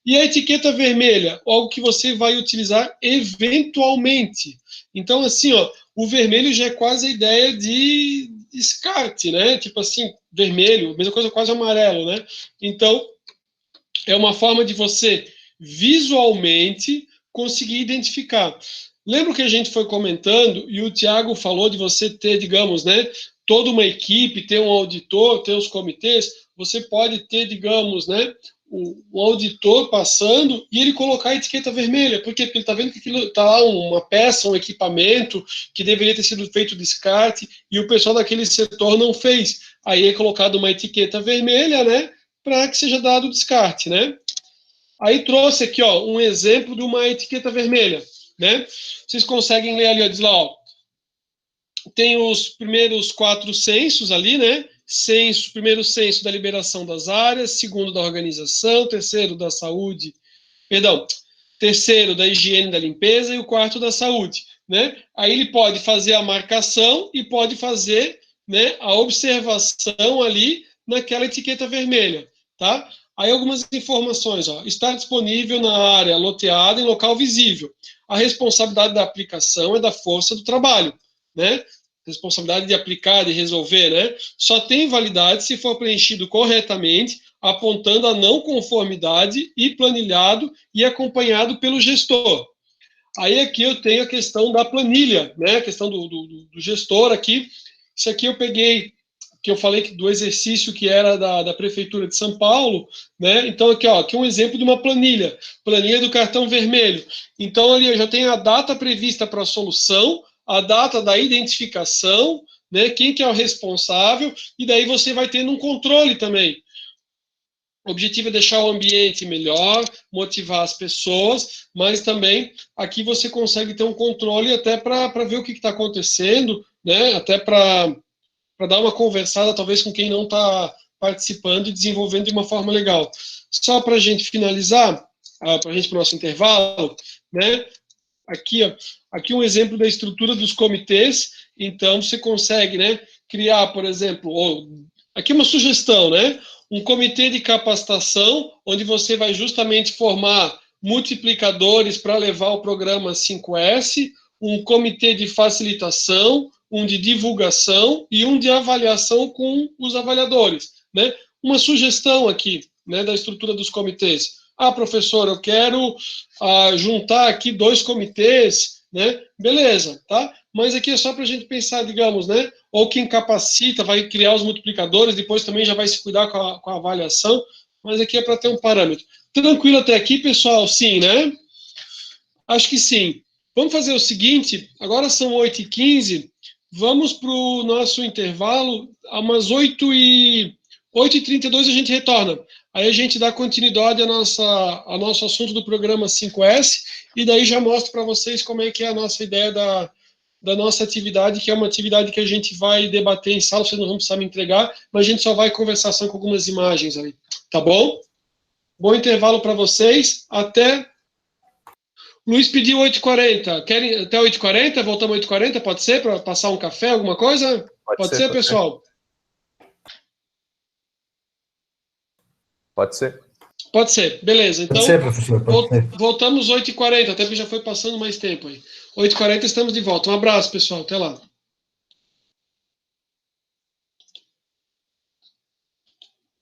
E a etiqueta vermelha, algo que você vai utilizar eventualmente. Então, assim, ó, o vermelho já é quase a ideia de descarte, né? Tipo assim, vermelho, mesma coisa, quase amarelo, né? Então, é uma forma de você visualmente conseguir identificar. Lembra que a gente foi comentando e o Thiago falou de você ter, digamos, né, toda uma equipe, ter um auditor, ter os comitês, você pode ter, digamos, né, o auditor passando e ele colocar a etiqueta vermelha. Por quê? Porque ele está vendo que aquilo está lá uma peça, um equipamento que deveria ter sido feito descarte e o pessoal daquele setor não fez. Aí é colocado uma etiqueta vermelha, né, para que seja dado o descarte, né? Aí trouxe aqui, ó, um exemplo de uma etiqueta vermelha, né? Vocês conseguem ler ali, ó, diz lá, ó, tem os primeiros 4 censos ali, né? Primeiro censo da liberação das áreas, segundo da organização, terceiro da saúde, terceiro da higiene e da limpeza e o quarto da saúde. né? Aí ele pode fazer a marcação e pode fazer, né, a observação ali naquela etiqueta vermelha, tá? Aí algumas informações, ó, estar disponível na área loteada em local visível. A responsabilidade da aplicação é da força do trabalho, né? Responsabilidade de aplicar, de resolver, né? Só tem validade se for preenchido corretamente, apontando a não conformidade e planilhado e acompanhado pelo gestor. Aí aqui eu tenho a questão da planilha, né? A questão do gestor aqui. Isso aqui eu peguei, que eu falei do exercício que era da Prefeitura de São Paulo, né? Então aqui, ó, aqui um exemplo de uma planilha do cartão vermelho. Então ali eu já tenho a data prevista para a solução, a data da identificação, né? Quem que é o responsável, e daí você vai tendo um controle também. O objetivo é deixar o ambiente melhor, motivar as pessoas, mas também aqui você consegue ter um controle até para ver o que está acontecendo, né? Até para dar uma conversada, talvez, com quem não está participando e desenvolvendo de uma forma legal. Só para a gente finalizar, para a gente ir para o nosso intervalo, né? Aqui, ó, aqui um exemplo da estrutura dos comitês. Então, você consegue, né, criar, por exemplo, aqui uma sugestão, né? Um comitê de capacitação, onde você vai justamente formar multiplicadores para levar o programa 5S, um comitê de facilitação, um de divulgação e um de avaliação com os avaliadores, né? Uma sugestão aqui, né, da estrutura dos comitês. Ah, professor, eu quero juntar aqui 2 comitês, né? Beleza, tá? Mas aqui é só para a gente pensar, digamos, né? Ou quem capacita vai criar os multiplicadores, depois também já vai se cuidar com a avaliação, mas aqui é para ter um parâmetro. Tranquilo até aqui, pessoal? Sim, né? Acho que sim. Vamos fazer o seguinte, agora são 8h15, vamos para o nosso intervalo, a umas 8h32 a gente retorna. Aí a gente dá continuidade ao nosso assunto do programa 5S, e daí já mostro para vocês como é que é a nossa ideia da nossa atividade, que é uma atividade que a gente vai debater em sala, vocês não vão precisar me entregar, mas a gente só vai conversar só com algumas imagens aí, tá bom? Bom intervalo para vocês, até... Luiz pediu 8h40, querem até 8h40? Voltamos 8h40, pode ser? Para passar um café, alguma coisa? Pode ser, pessoal? Pode ser. Pode ser, beleza. Então, Pode ser, professor, pode ser. Voltamos 8h40, até que já foi passando mais tempo aí. 8h40 estamos de volta. Um abraço, pessoal, até lá.